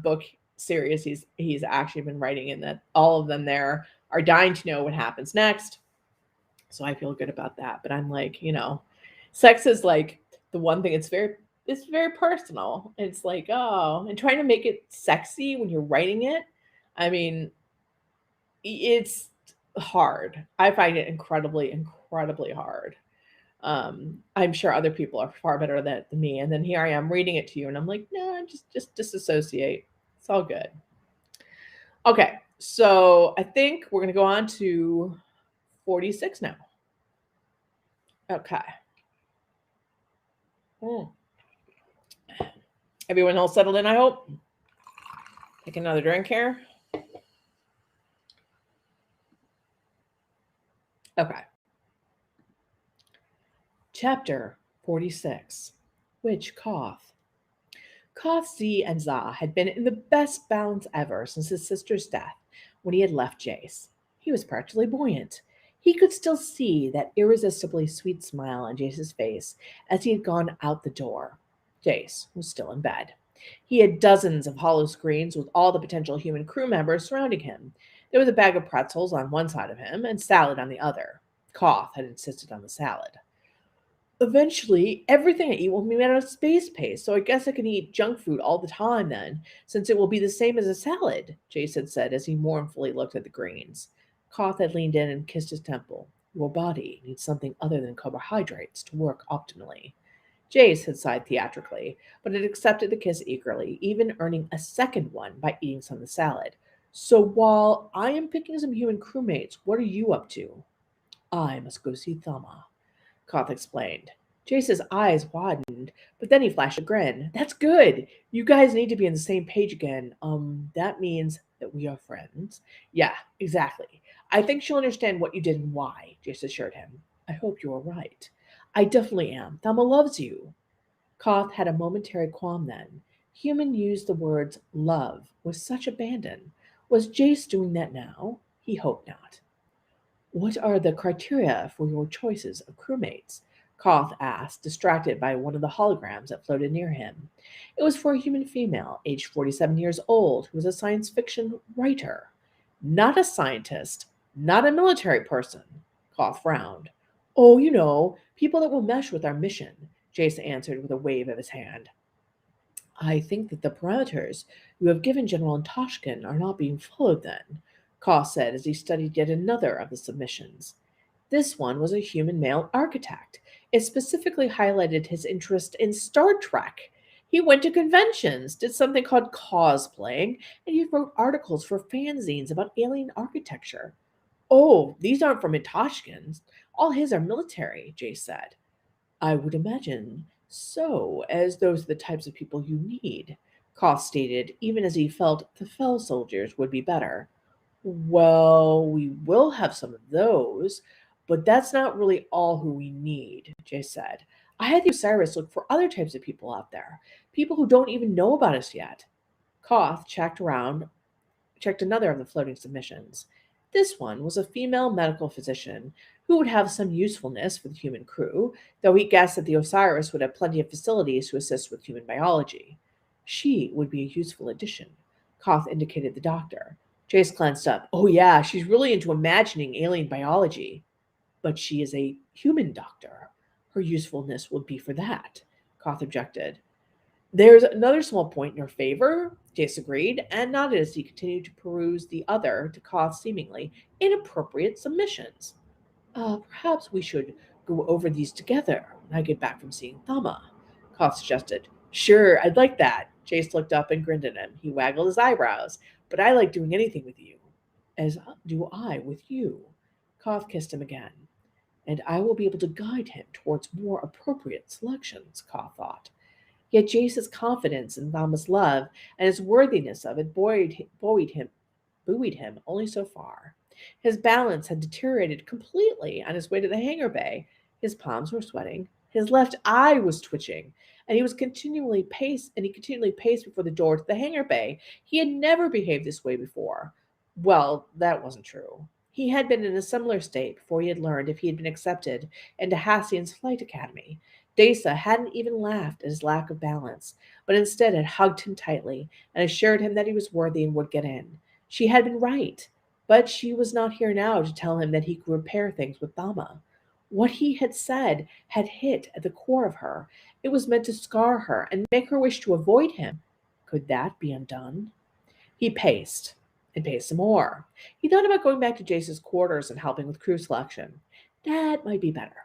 book series he's actually been writing, and that all of them there are dying to know what happens next. So I feel good about that. But I'm like, sex is like the one thing it's very personal. It's like, and trying to make it sexy when you're writing it, I mean, it's hard. I find it incredibly hard. I'm sure other people are far better at that than me. And then here I am reading it to you, and I'm like, no, just disassociate. It's all good. Okay, so I think we're going to go on to 46 now. Okay. Everyone all settled in, I hope? Take another drink here. Okay. Chapter 46. Which Khoth? Khoth, Z, and Za had been in the best balance ever since his sister's death when he had left Jace. He was practically buoyant. He could still see that irresistibly sweet smile on Jace's face as he had gone out the door. Jace was still in bed. He had dozens of hollow screens with all the potential human crew members surrounding him. There was a bag of pretzels on one side of him and salad on the other. Khoth had insisted on the salad. Eventually, everything I eat will be made out of space paste, so I guess I can eat junk food all the time then, since it will be the same as a salad, Jace had said as he mournfully looked at the greens. Khoth had leaned in and kissed his temple. Your body needs something other than carbohydrates to work optimally. Jace had sighed theatrically, but had accepted the kiss eagerly, even earning a second one by eating some of the salad. So while I am picking some human crewmates, what are you up to? I must go see Thama, Khoth explained. Jace's eyes widened, but then he flashed a grin. That's good. You guys need to be on the same page again. That means that we are friends. Yeah, exactly. I think she'll understand what you did and why, Jace assured him. I hope you are right. I definitely am. Thama loves you. Koth had a momentary qualm then. Human used the words love with such abandon. Was Jace doing that now? He hoped not. What are the criteria for your choices of crewmates? Koth asked, distracted by one of the holograms that floated near him. It was for a human female, aged 47 years old, who was a science fiction writer. Not a scientist, not a military person. Koth frowned. Oh, people that will mesh with our mission, Jace answered with a wave of his hand. I think that the parameters you have given General Antoshkin are not being followed then, Kaw said as he studied yet another of the submissions. This one was a human male architect. It specifically highlighted his interest in Star Trek. He went to conventions, did something called cosplaying, and he wrote articles for fanzines about alien architecture. Oh, these aren't from Antoshkin's. All his are military, Jay said. I would imagine so, as those are the types of people you need, Koth stated, even as he felt the Fell soldiers would be better. Well, we will have some of those, but that's not really all who we need, Jay said. I had the Osiris look for other types of people out there, people who don't even know about us yet. Koth checked another of the floating submissions. This one was a female medical physician who would have some usefulness for the human crew, though he guessed that the Osiris would have plenty of facilities to assist with human biology. She would be a useful addition. Koth indicated the doctor. Jace glanced up. Oh, yeah, she's really into imagining alien biology. But she is a human doctor. Her usefulness would be for that, Koth objected. There's another small point in her favor, Jace agreed, and nodded as he continued to peruse the other to cause seemingly inappropriate submissions. Perhaps we should go over these together when I get back from seeing Thama, Koth suggested. Sure, I'd like that. Jace looked up and grinned at him. He waggled his eyebrows. But I like doing anything with you. As do I with you. Koth kissed him again. And I will be able to guide him towards more appropriate selections, Koth thought. Yet Jace's confidence in Thama's love and his worthiness of it buoyed him only so far. His balance had deteriorated completely on his way to the hangar bay. His palms were sweating, his left eye was twitching, and he continually paced before the door to the hangar bay. He had never behaved this way before. Well, that wasn't true. He had been in a similar state before he had learned if he had been accepted into Hassian's flight academy. Dasa hadn't even laughed at his lack of balance, but instead had hugged him tightly and assured him that he was worthy and would get in. She had been right, but she was not here now to tell him that he could repair things with Thama. What he had said had hit at the core of her. It was meant to scar her and make her wish to avoid him. Could that be undone? He paced and paced some more. He thought about going back to Jace's quarters and helping with crew selection. That might be better.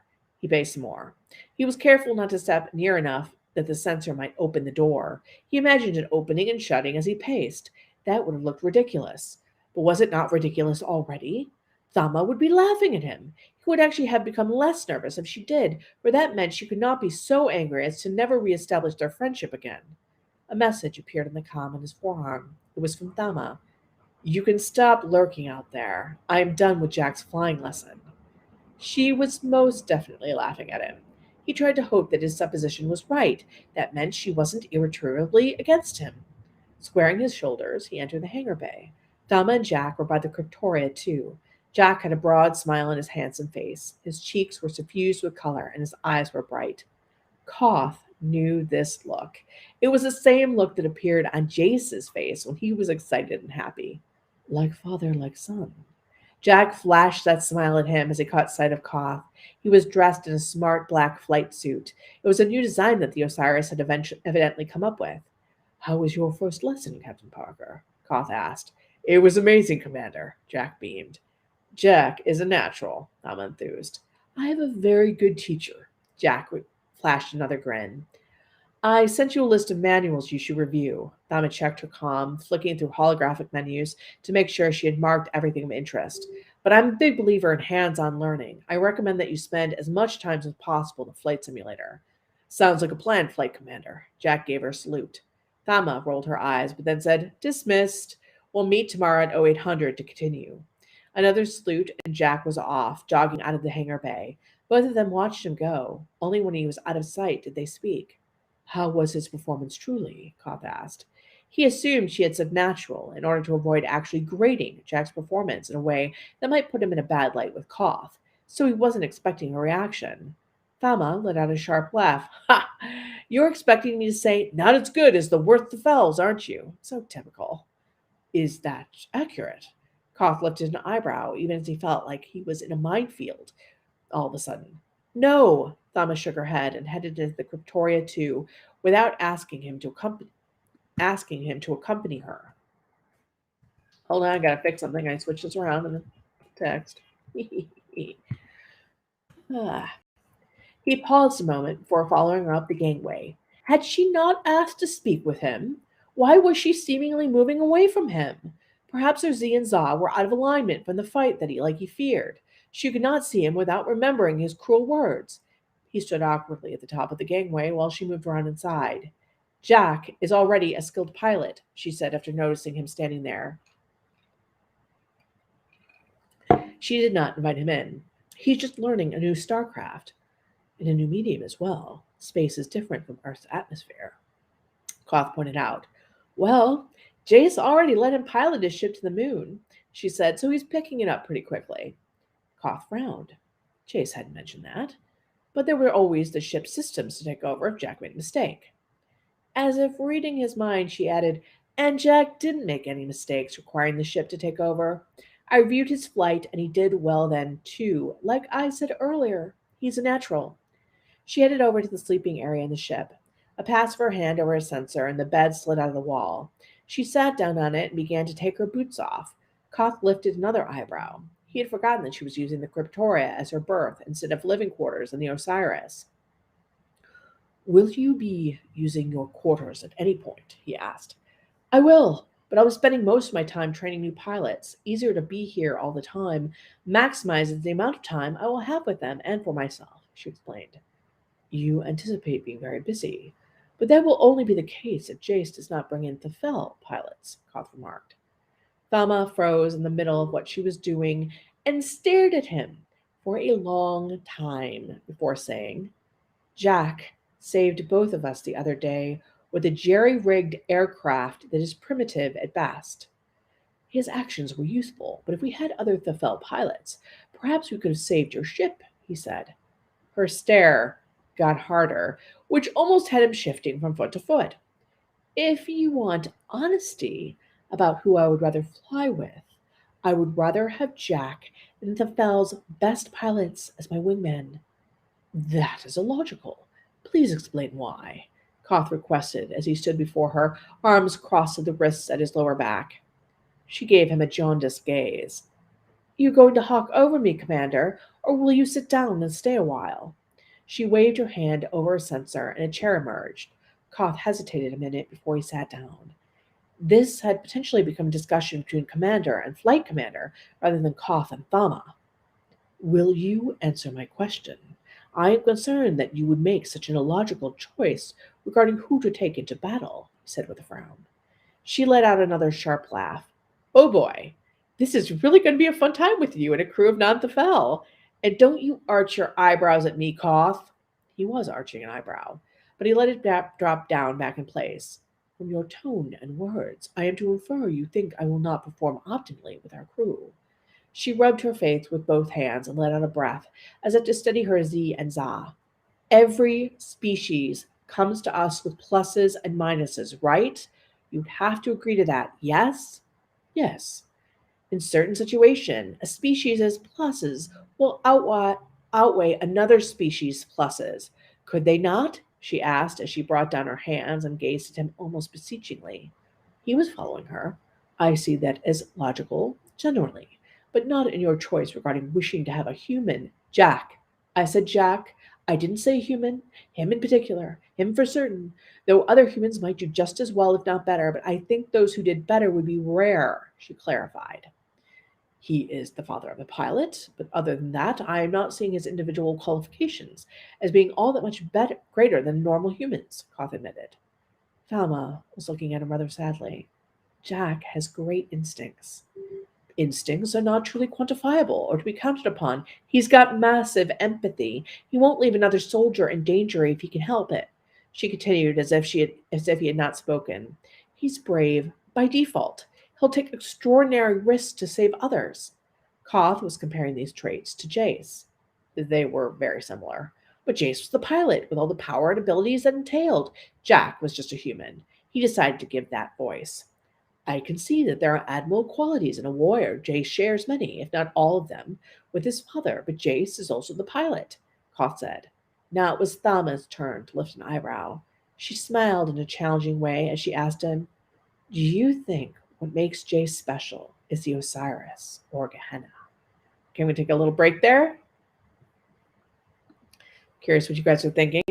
He paced some more. He was careful not to step near enough that the sensor might open the door. He imagined it opening and shutting as he paced. That would have looked ridiculous. But was it not ridiculous already? Thama would be laughing at him. He would actually have become less nervous if she did, for that meant she could not be so angry as to never reestablish their friendship again. A message appeared in the comm on his forearm. It was from Thama. You can stop lurking out there. I am done with Jack's flying lesson. She was most definitely laughing at him. He tried to hope that his supposition was right. That meant she wasn't irretrievably against him. Squaring his shoulders, he entered the hangar bay. Thama and Jack were by the Criptoria, too. Jack had a broad smile on his handsome face. His cheeks were suffused with color, and his eyes were bright. Koth knew this look. It was the same look that appeared on Jace's face when he was excited and happy. Like father, like son. Jack flashed that smile at him as he caught sight of Koth. He was dressed in a smart black flight suit. It was a new design that the Osiris had evidently come up with. How was your first lesson, Captain Parker? Koth asked. It was amazing, Commander, Jack beamed. Jack is a natural, Thama enthused. I have a very good teacher. Jack flashed another grin. I sent you a list of manuals you should review. Thama checked her comm, flicking through holographic menus to make sure she had marked everything of interest. But I'm a big believer in hands-on learning. I recommend that you spend as much time as possible in the flight simulator. Sounds like a plan, Flight Commander. Jack gave her a salute. Thama rolled her eyes, but then said, Dismissed. We'll meet tomorrow at 0800 to continue. Another salute, and Jack was off, jogging out of the hangar bay. Both of them watched him go. Only when he was out of sight did they speak. How was his performance truly? Khoth asked. He assumed she had said natural in order to avoid actually grading Jack's performance in a way that might put him in a bad light with Khoth, so he wasn't expecting a reaction. Thalma let out a sharp laugh. Ha! You're expecting me to say, not as good as the Worth the Fells, aren't you? So typical. Is that accurate? Khoth lifted an eyebrow, even as he felt like he was in a minefield all of a sudden. No, Thalma shook her head and headed into the cryptoria too, without asking him to accompany her. Hold on, I gotta fix something. I switched this around in the text. Ah. He paused a moment before following her up the gangway. Had she not asked to speak with him? Why was she seemingly moving away from him? Perhaps her Z and Za were out of alignment from the fight that he feared. She could not see him without remembering his cruel words. He stood awkwardly at the top of the gangway while she moved around inside. Jack is already a skilled pilot, she said after noticing him standing there. She did not invite him in. He's just learning a new starcraft. In a new medium as well. Space is different from Earth's atmosphere. Khoth pointed out. Well, Jace already let him pilot his ship to the moon, she said, so he's picking it up pretty quickly. Khoth frowned. Jace hadn't mentioned that. But there were always the ship's systems to take over if Jack made a mistake. As if reading his mind, she added, and Jack didn't make any mistakes requiring the ship to take over. I reviewed his flight, and he did well then, too. Like I said earlier, he's a natural. She headed over to the sleeping area in the ship. A pass of her hand over a sensor, and the bed slid out of the wall. She sat down on it and began to take her boots off. Khoth lifted another eyebrow. He had forgotten that she was using the Cryptoria as her berth instead of living quarters in the Osiris. Will you be using your quarters at any point? He asked. I will, but I'll be spending most of my time training new pilots. Easier to be here all the time. Maximizes the amount of time I will have with them and for myself, she explained. You anticipate being very busy, but that will only be the case if Jace does not bring in the Fel pilots, Khoth remarked. Thalma froze in the middle of what she was doing and stared at him for a long time before saying, Jack saved both of us the other day with a jerry-rigged aircraft that is primitive at best. His actions were useful, but if we had other Thefel pilots, perhaps we could have saved your ship, he said. Her stare got harder, which almost had him shifting from foot to foot. If you want honesty about who I would rather fly with, I would rather have Jack than Thefel's best pilots as my wingmen. That is illogical. Please explain why, Khoth requested as he stood before her, arms crossed at the wrists at his lower back. She gave him a jaundiced gaze. You going to hawk over me, Commander, or will you sit down and stay a while? She waved her hand over a sensor, and a chair emerged. Khoth hesitated a minute before he sat down. This had potentially become a discussion between Commander and Flight Commander rather than Khoth and Thalma. Will you answer my question? I am concerned that you would make such an illogical choice regarding who to take into battle, he said with a frown. She let out another sharp laugh. Oh boy, this is really going to be a fun time with you and a crew of non-Thefel. And don't you arch your eyebrows at me, Khoth. He was arching an eyebrow, but he let it drop down back in place. From your tone and words, I am to infer you think I will not perform optimally with our crew. She rubbed her face with both hands and let out a breath, as if to steady her Z and Za. Every species comes to us with pluses and minuses, right? You'd have to agree to that, yes? Yes. In certain situations, a species' pluses will outweigh another species' pluses. Could they not? She asked as she brought down her hands and gazed at him almost beseechingly. He was following her. I see that as logical, generally, but not in your choice regarding wishing to have a human. Jack. I said Jack. I didn't say human. Him in particular. Him for certain. Though other humans might do just as well, if not better, but I think those who did better would be rare, she clarified. He is the father of a pilot, but other than that, I am not seeing his individual qualifications as being all that much greater than normal humans, Khoth admitted. Thalma was looking at him rather sadly. Jack has great instincts. Instincts are not truly quantifiable or to be counted upon. He's got massive empathy. He won't leave another soldier in danger if he can help it. She continued as if he had not spoken. He's brave by default. He'll take extraordinary risks to save others. Khoth was comparing these traits to Jace. They were very similar. But Jace was the pilot with all the power and abilities that entailed. Jack was just a human. He decided to give that voice. I can see that there are admirable qualities in a warrior. Jace shares many, if not all of them, with his father, but Jace is also the pilot, Khoth said. Now it was Thama's turn to lift an eyebrow. She smiled in a challenging way as she asked him, do you think what makes Jace special is the Osiris or Gehenna? Can we take a little break there? Curious what you guys are thinking.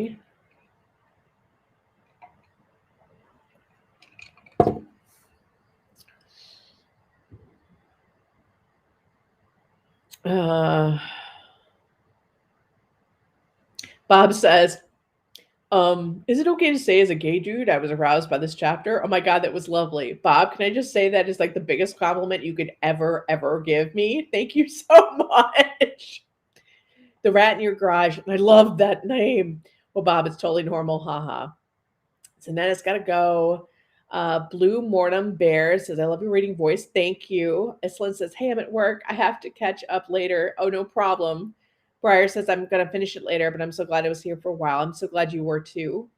Bob says, is it okay to say as a gay dude I was aroused by this chapter? Oh my God, that was lovely. Bob, can I just say that is like the biggest compliment you could ever give me? Thank you so much. The rat in your garage. I love that name. Well, Bob, it's totally normal. Haha. So then it's got to go. Blue Mortem Bear says, I love your reading voice. Thank you. Islin says, hey, I'm at work. I have to catch up later. Oh, no problem. Briar says, I'm going to finish it later, but I'm so glad I was here for a while. I'm so glad you were too.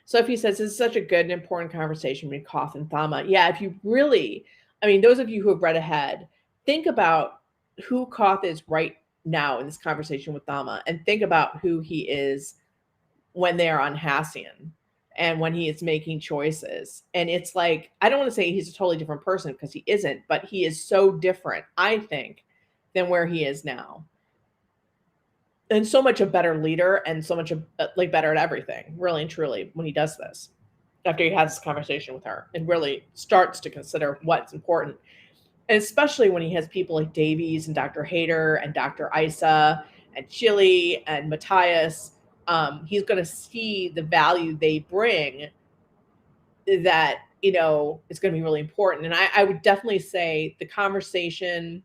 Sophie says, this is such a good and important conversation between Khoth and Thama. Yeah, if you really, I mean, those of you who have read ahead, think about who Khoth is right now in this conversation with Thama, and think about who he is when they are on Hassian and when he is making choices. And it's like, I don't want to say he's a totally different person because he isn't, but he is so different, I think, than where he is now. And so much a better leader and so much like better at everything, really and truly, when he does this, after he has this conversation with her and really starts to consider what's important. And especially when he has people like Davies and Dr. Hayter and Dr. Isa and Chili and Matthias, he's going to see the value they bring that, you know, is going to be really important. And I would definitely say the conversation,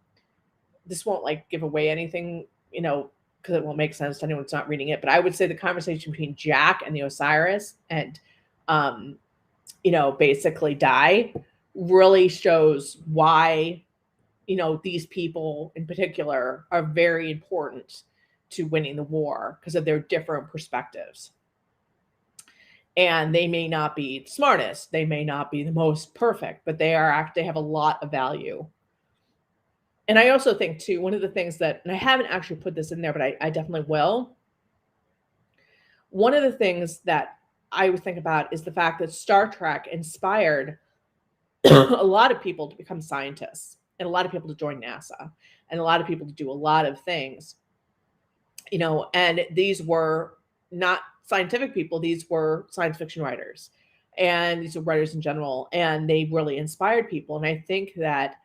this won't like give away anything, you know, because it won't make sense to anyone who's not reading it. But I would say the conversation between Jack and the Osiris and, you know, basically Die really shows why, you know, these people in particular are very important to winning the war because of their different perspectives. And they may not be the smartest, they may not be the most perfect, but they have a lot of value. And I also think too, one of the things that, and I haven't actually put this in there, but I definitely will. One of the things that I would think about is the fact that Star Trek inspired a lot of people to become scientists and a lot of people to join NASA and a lot of people to do a lot of things, you know, and these were not scientific people. These were science fiction writers and these were writers in general, and they really inspired people. And I think that,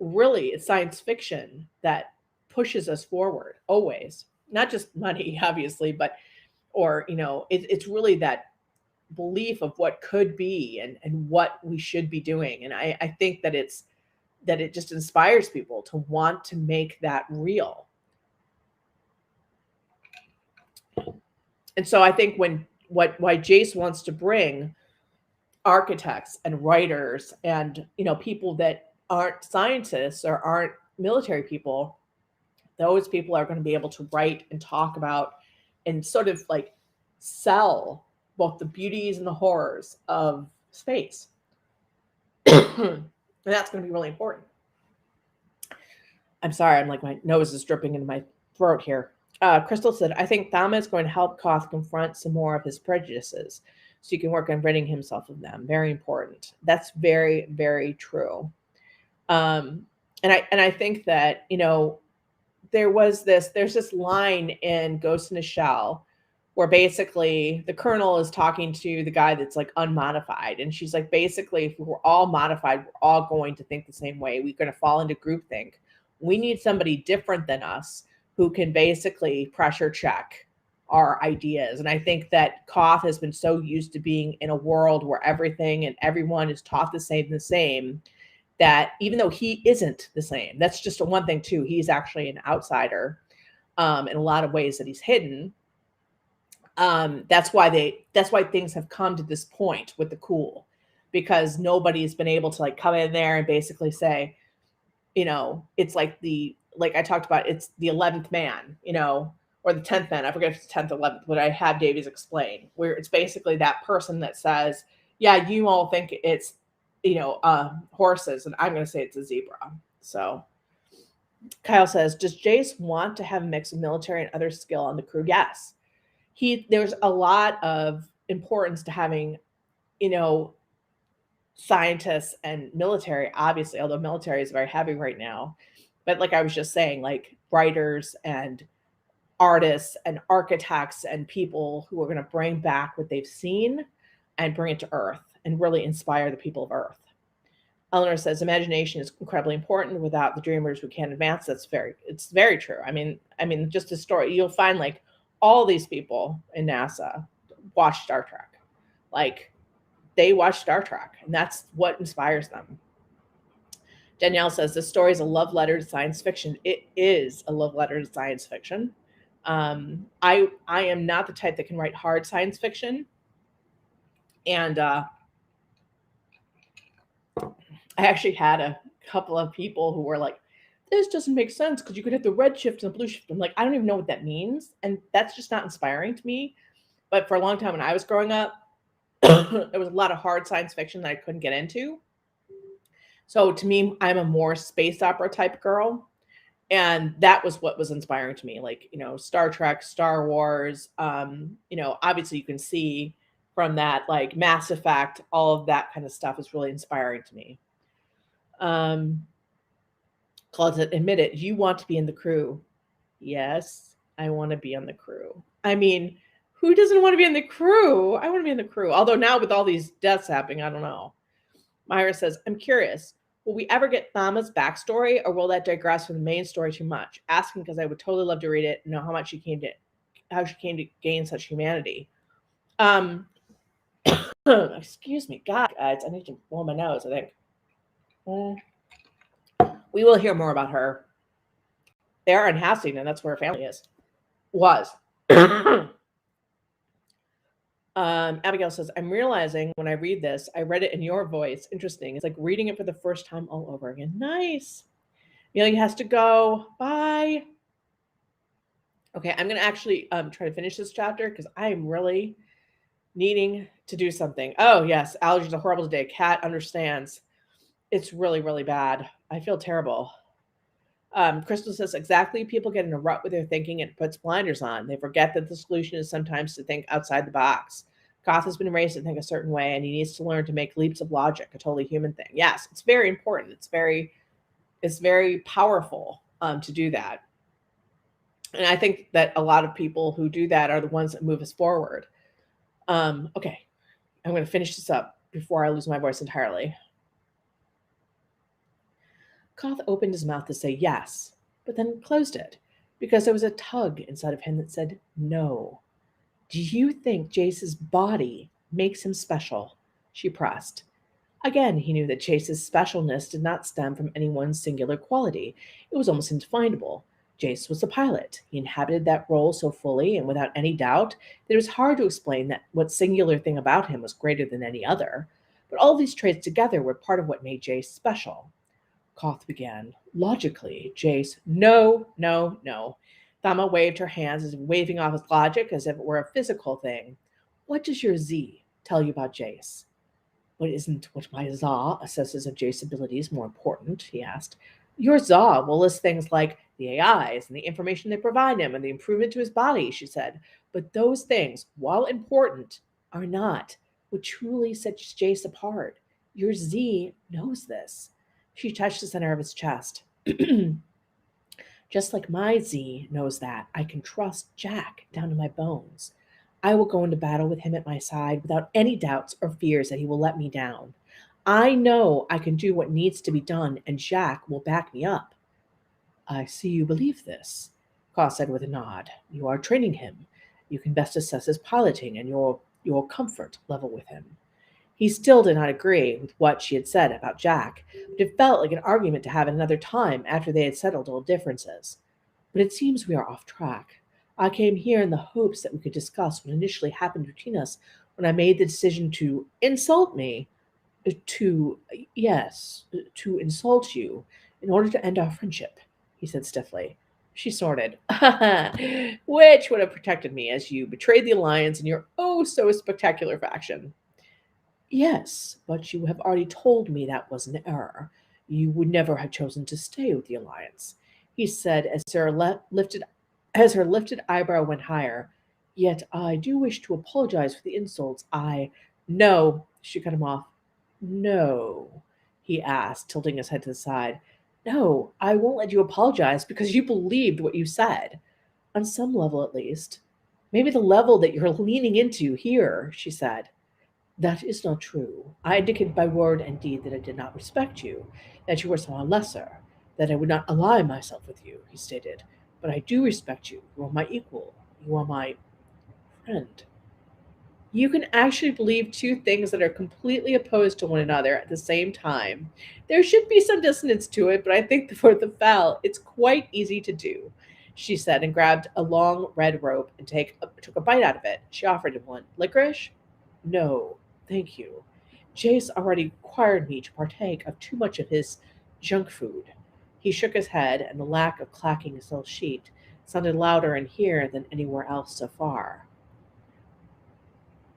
really it's science fiction that pushes us forward always, not just money, obviously, but, or, you know, it's really that belief of what could be and what we should be doing. And I think that it just inspires people to want to make that real. And so I think why Jace wants to bring architects and writers and, you know, people that aren't scientists or aren't military people, those people are going to be able to write and talk about and sort of like sell both the beauties and the horrors of space. And that's going to be really important. I'm sorry, I'm like, my nose is dripping into my throat here. Crystal said, I think Thama is going to help Khoth confront some more of his prejudices so he can work on ridding himself of them. Very important. That's very, very true. And I think that, you know, there's this line in Ghost in a Shell where basically the colonel is talking to the guy that's like unmodified. And she's like, basically, if we're all modified, we're all going to think the same way. We're going to fall into groupthink. We need somebody different than us who can basically pressure check our ideas. And I think that Khoth has been so used to being in a world where everything and everyone is taught the same, that even though he isn't the same, that's just one thing too. He's actually an outsider in a lot of ways that he's hidden. That's why things have come to this point with the cool, because nobody's been able to like come in there and basically say, it's like I talked about, it's the 11th man, or the 10th man. I forget if it's 10th, 11th, but I have Davies explain, where it's basically that person that says, yeah, you all think it's, horses, and I'm going to say it's a zebra. So Kyle says, does Jace want to have a mix of military and other skill on the crew? Yes. There's a lot of importance to having, scientists and military, obviously, although military is very heavy right now. But like I was just saying, like writers and artists and architects and people who are going to bring back what they've seen and bring it to Earth and really inspire the people of Earth. Eleanor says imagination is incredibly important. Without the dreamers, we can't advance. It's very true. I mean, just a story. You'll find like all these people in NASA watch Star Trek. Like they watch Star Trek, and that's what inspires them. Danielle says this story is a love letter to science fiction. It is a love letter to science fiction. I am not the type that can write hard science fiction. And I actually had a couple of people who were like, this doesn't make sense because you could have the red shift and the blue shift. I'm like, I don't even know what that means. And that's just not inspiring to me. But for a long time when I was growing up, there was a lot of hard science fiction that I couldn't get into. So to me, I'm a more space opera type girl. And that was what was inspiring to me. Like, Star Trek, Star Wars, obviously you can see from that, like Mass Effect, all of that kind of stuff is really inspiring to me. Closet, admit it, you want to be in the crew. Yes, I want to be on the crew. I mean, who doesn't want to be in the crew? I want to be in the crew. Although now with all these deaths happening, I don't know. Myra says, I'm curious. Will we ever get Thama's backstory, or will that digress from the main story too much? Asking because I would totally love to read it and know how she came to gain such humanity. Excuse me, God, guys, I need to blow my nose, I think. We will hear more about her. They are in Hassington, that's where her family was. Abigail says, I'm realizing when I read this, I read it in your voice. Interesting. It's like reading it for the first time all over again. Nice. Amelia has to go. Bye. Okay, I'm going to actually try to finish this chapter because I am really needing to do something. Oh, yes. Allergies are horrible today. Kat understands. It's really, really bad. I feel terrible. Crystal says, exactly. People get in a rut with their thinking and puts blinders on. They forget that the solution is sometimes to think outside the box. Khoth has been raised to think a certain way, and he needs to learn to make leaps of logic, a totally human thing. Yes, it's very important. It's very powerful to do that. And I think that a lot of people who do that are the ones that move us forward. Okay, I'm going to finish this up before I lose my voice entirely. Khoth opened his mouth to say yes, but then closed it, because there was a tug inside of him that said no. Do you think Jace's body makes him special? She pressed. Again, he knew that Jace's specialness did not stem from any one singular quality. It was almost indefinable. Jace was the pilot. He inhabited that role so fully and without any doubt that it was hard to explain that what singular thing about him was greater than any other. But all these traits together were part of what made Jace special. Khoth began. Logically, Jace, no. Thama waved her hands as if waving off his logic as if it were a physical thing. What does your Z tell you about Jace? But isn't what my Za assesses of Jace's abilities more important? He asked. Your Za will list things like the AIs and the information they provide him and the improvement to his body, she said. But those things, while important, are not what truly sets Jace apart. Your Z knows this. She touched the center of his chest. Just like my Z knows that, I can trust Jack down to my bones. I will go into battle with him at my side without any doubts or fears that he will let me down. I know I can do what needs to be done, and Jack will back me up. I see you believe this, Khoth said with a nod. You are training him. You can best assess his piloting and your comfort level with him. He still did not agree with what she had said about Jack, but it felt like an argument to have another time after they had settled all differences. But it seems we are off track. I came here in the hopes that we could discuss what initially happened between us when I made the decision to insult me, to, yes, to insult you in order to end our friendship, he said stiffly. She snorted, which would have protected me as you betrayed the Alliance in your oh so spectacular fashion. Yes, but you have already told me that was an error. You would never have chosen to stay with the Alliance, he said as her lifted eyebrow went higher. Yet I do wish to apologize for the insults I. No, she cut him off. No, he asked, tilting his head to the side. No, I won't let you apologize because you believed what you said. On some level, at least. Maybe the level that you're leaning into here, she said. That is not true. I indicated by word and deed that I did not respect you, that you were someone lesser, that I would not ally myself with you, he stated. But I do respect you. You are my equal. You are my friend. You can actually believe two things that are completely opposed to one another at the same time. There should be some dissonance to it, but I think for the foul, it's quite easy to do, she said, and grabbed a long red rope and took a bite out of it. She offered him one. Licorice? No, thank you. Jace already required me to partake of too much of his junk food. He shook his head, and the lack of clacking silk sheet sounded louder in here than anywhere else so far.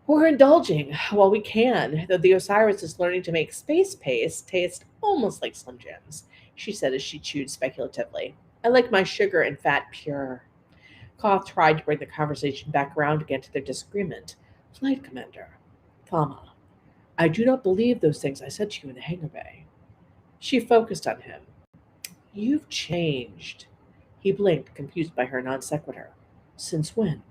We're indulging while we can, though the Osiris is learning to make space paste taste almost like Slim Jims, she said as she chewed speculatively. I like my sugar and fat pure. Koth tried to bring the conversation back around again to their disagreement. Flight Commander, Thama, I do not believe those things I said to you in the hangar bay. She focused on him. You've changed. He blinked, confused by her non sequitur. Since when?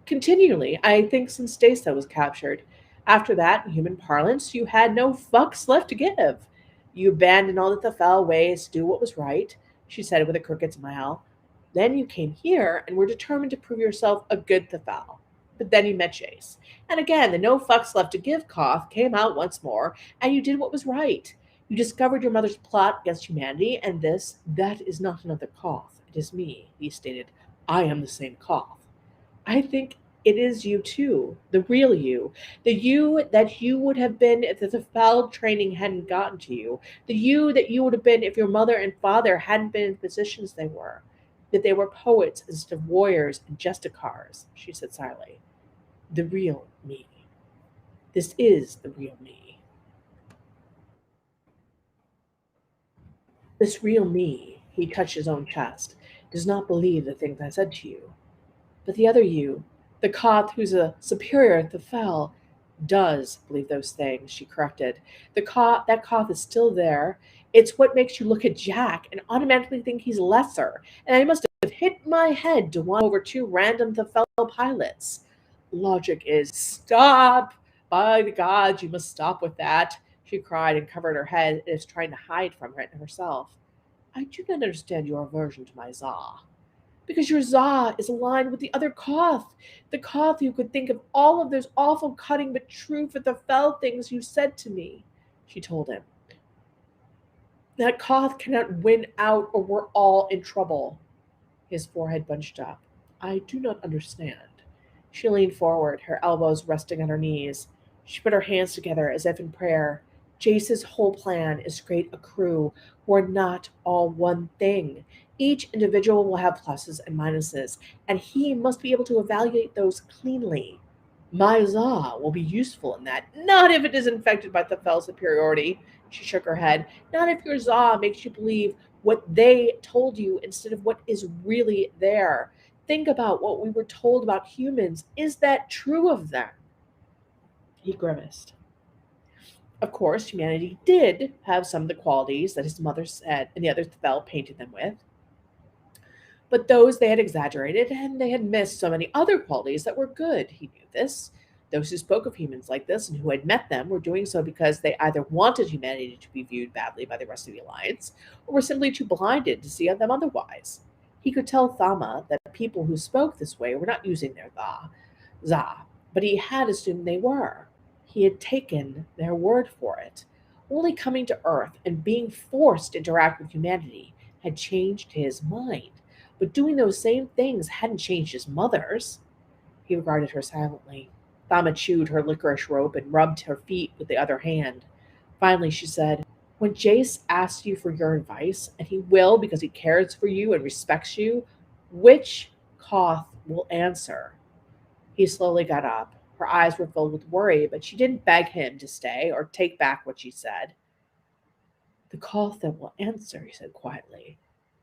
Continually, I think since Stasa was captured. After that, in human parlance, you had no fucks left to give. You abandoned all the foul ways to do what was right, she said with a crooked smile. Then you came here and were determined to prove yourself a good Thafal. But then you met Jace. And again, the no fucks left to give cough came out once more, and you did what was right. You discovered your mother's plot against humanity, and that is not another Koth. It is me, he stated. I am the same Koth. I think it is you too, the real you, the you that you would have been if the foul training hadn't gotten to you, the you that you would have been if your mother and father hadn't been in the positions they were, that they were poets instead of warriors and justicars, she said silently. The real me. This is the real me. This real me, he touched his own chest, does not believe the things I said to you. But the other you, the Koth who's a superior at the fell, does believe those things, she corrected. That Koth is still there. It's what makes you look at Jack and automatically think he's lesser. And I must have hit my head to one over two random the fellow pilots. Logic is stop. By the gods, you must stop with that, she cried and covered her head as if trying to hide from it herself. I do not understand your aversion to my Za. Because your Za is aligned with the other Koth, the Koth who could think of all of those awful, cutting but true for the fell things you said to me, she told him. That Koth cannot win out or we're all in trouble. His forehead bunched up. I do not understand. She leaned forward, her elbows resting on her knees. She put her hands together as if in prayer. Jace's whole plan is to create a crew who are not all one thing. Each individual will have pluses and minuses, and he must be able to evaluate those cleanly. My Za will be useful in that, not if it is infected by the fell superiority. She shook her head. Not if your Za makes you believe what they told you instead of what is really there. Think about what we were told about humans. Is that true of them? He grimaced. Of course, humanity did have some of the qualities that his mother said and the other Thel painted them with, but those they had exaggerated, and they had missed so many other qualities that were good. He knew this. Those who spoke of humans like this and who had met them were doing so because they either wanted humanity to be viewed badly by the rest of the Alliance, or were simply too blinded to see them otherwise. He could tell Thama that people who spoke this way were not using their Za, but he had assumed they were. He had taken their word for it. Only coming to Earth and being forced to interact with humanity had changed his mind. but doing those same things hadn't changed his mother's. He regarded her silently. Thama chewed her licorice rope and rubbed her feet with the other hand. Finally, she said, when Jace asks you for your advice, and he will because he cares for you and respects you, which Khoth will answer? He slowly got up. Her eyes were filled with worry, but she didn't beg him to stay or take back what she said. The Khoth that will answer, he said quietly,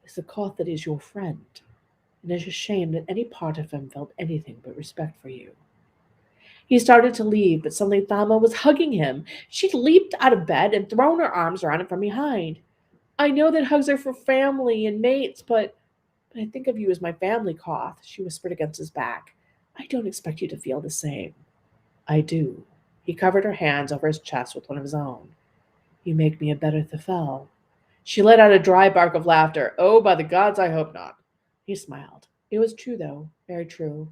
is the Khoth that is your friend, and it is a shame that any part of him felt anything but respect for you. He started to leave, but suddenly Thama was hugging him. She'd leaped out of bed and thrown her arms around him from behind. I know that hugs are for family and mates, but I think of you as my family, Khoth, she whispered against his back. I don't expect you to feel the same. I do. He covered her hands over his chest with one of his own. You make me a better Thefel. She let out a dry bark of laughter. Oh, by the gods, I hope not. He smiled. It was true, though. Very true.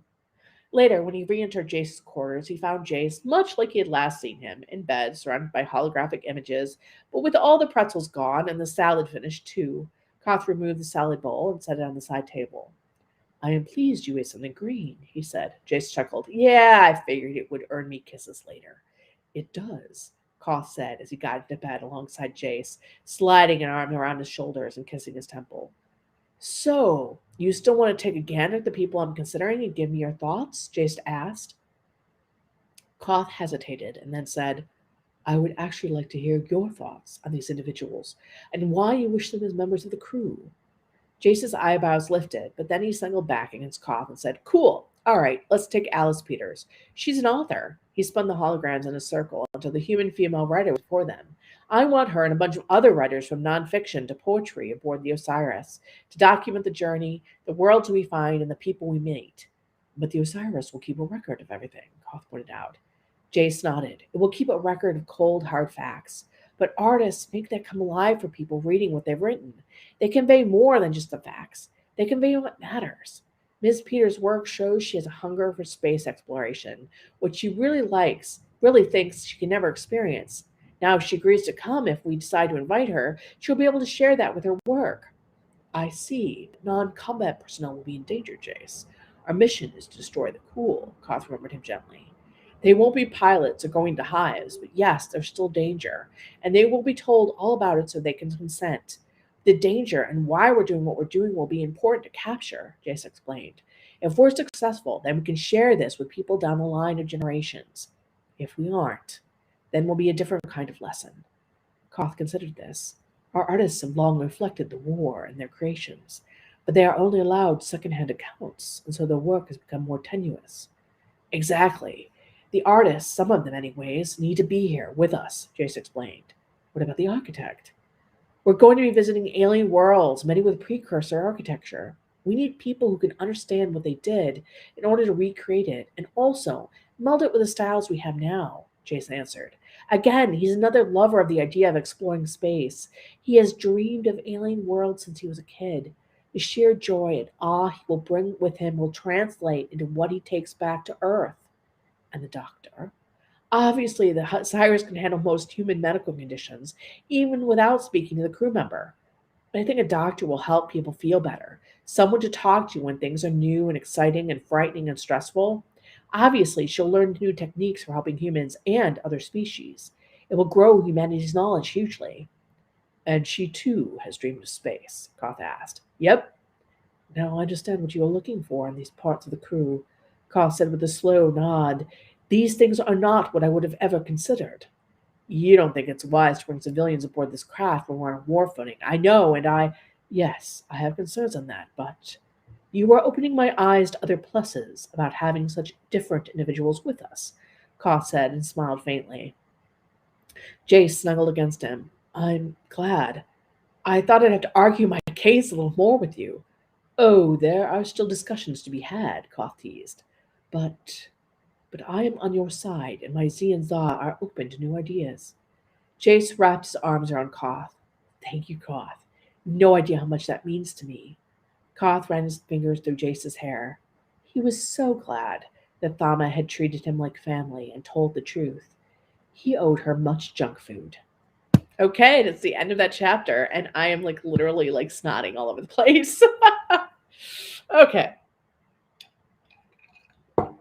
Later, when he re-entered Jace's quarters, he found Jace, much like he had last seen him, in bed, surrounded by holographic images, but with all the pretzels gone and the salad finished, too. Khoth removed the salad bowl and set it on the side table. I am pleased you ate something green, he said. Jace chuckled. Yeah, I figured it would earn me kisses later. It does, Khoth said as he got into bed alongside Jace, sliding an arm around his shoulders and kissing his temple. So, you still want to take a gander at the people I'm considering and give me your thoughts? Jace asked. Khoth hesitated and then said, I would actually like to hear your thoughts on these individuals and why you wish them as members of the crew. Jace's eyebrows lifted, but then he snuggled back against Khoth and said, Cool. All right, let's take Alice Peters. She's an author. He spun the holograms in a circle until the human female writer was before them. I want her and a bunch of other writers from nonfiction to poetry aboard the Osiris to document the journey, the worlds we find, and the people we meet. But the Osiris will keep a record of everything, Khoth pointed out. Jace nodded. It will keep a record of cold, hard facts. But artists make that come alive for people reading what they've written. They convey more than just the facts. They convey what matters. Ms. Peters' work shows she has a hunger for space exploration, which she really thinks she can never experience. Now, if she agrees to come, if we decide to invite her, she'll be able to share that with her work. I see. Non-combat personnel will be in danger, Jace. Our mission is to destroy the Cool, Khoth remembered him gently. They won't be pilots or going to hives, but yes, there's still danger, and they will be told all about it so they can consent. The danger and why we're doing what we're doing will be important to capture, Jace explained. If we're successful, then we can share this with people down the line of generations. If we aren't, then will be a different kind of lesson. Khoth considered this. Our artists have long reflected the war in their creations, but they are only allowed second-hand accounts, and so their work has become more tenuous. Exactly. The artists, some of them anyways, need to be here with us, Jace explained. What about the architect? We're going to be visiting alien worlds, many with precursor architecture. We need people who can understand what they did in order to recreate it, and also meld it with the styles we have now, Jace answered. Again, he's another lover of the idea of exploring space. He has dreamed of alien worlds since he was a kid. The sheer joy and awe he will bring with him will translate into what he takes back to Earth. And the doctor? Obviously, the Osiris can handle most human medical conditions, even without speaking to the crew member. But I think a doctor will help people feel better, someone to talk to when things are new and exciting and frightening and stressful. Obviously, she'll learn new techniques for helping humans and other species. It will grow humanity's knowledge hugely. And she, too, has dreamed of space, Khoth asked. Yep. Now I understand what you are looking for in these parts of the crew, Khoth said with a slow nod. These things are not what I would have ever considered. You don't think it's wise to bring civilians aboard this craft when we're on war footing. I know, yes, I have concerns on that, but you are opening my eyes to other pluses about having such different individuals with us, Khoth said and smiled faintly. Jace snuggled against him. I'm glad. I thought I'd have to argue my case a little more with you. Oh, there are still discussions to be had, Khoth teased. But I am on your side, and my Z and Za are open to new ideas. Jace wrapped his arms around Khoth. Thank you, Khoth. No idea how much that means to me. Khoth ran his fingers through Jace's hair. He was so glad that Thama had treated him like family and told the truth. He owed her much junk food. Okay, that's the end of that chapter, and I am literally snotting all over the place. Okay. All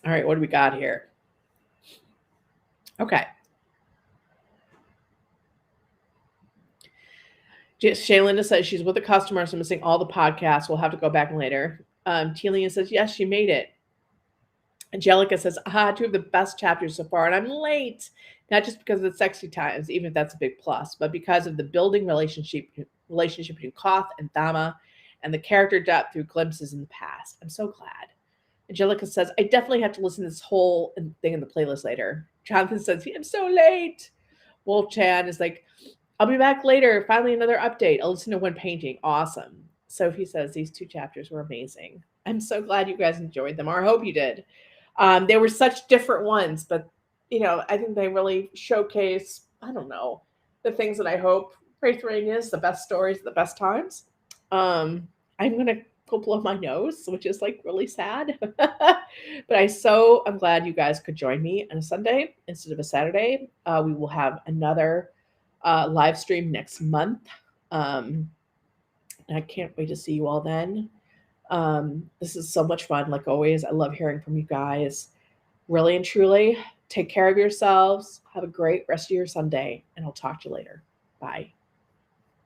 right, what do we got here? Okay. Shaylinda says she's with a customer, so missing all the podcasts. We'll have to go back later. Telian says, yes, she made it. Angelica says, two of the best chapters so far, and I'm late. Not just because of the sexy times, even if that's a big plus, but because of the building relationship between Khoth and Thama and the character depth through glimpses in the past. I'm so glad. Angelica says, I definitely have to listen to this whole thing in the playlist later. Jonathan says, I'm so late. Wolf Chan is like, I'll be back later. Finally, another update. I'll listen to one painting. Awesome. Sophie says, these 2 chapters were amazing. I'm so glad you guys enjoyed them, or I hope you did. They were such different ones, but, I think they really showcase, I don't know, the things that I hope Raythe is, the best stories, the best times. I'm going to go blow my nose, which is like really sad. But I'm glad you guys could join me on a Sunday instead of a Saturday. We will have another live stream next month. I can't wait to see you all then. This is so much fun. Like always, I love hearing from you guys. Really and truly, take care of yourselves. Have a great rest of your Sunday, and I'll talk to you later. Bye.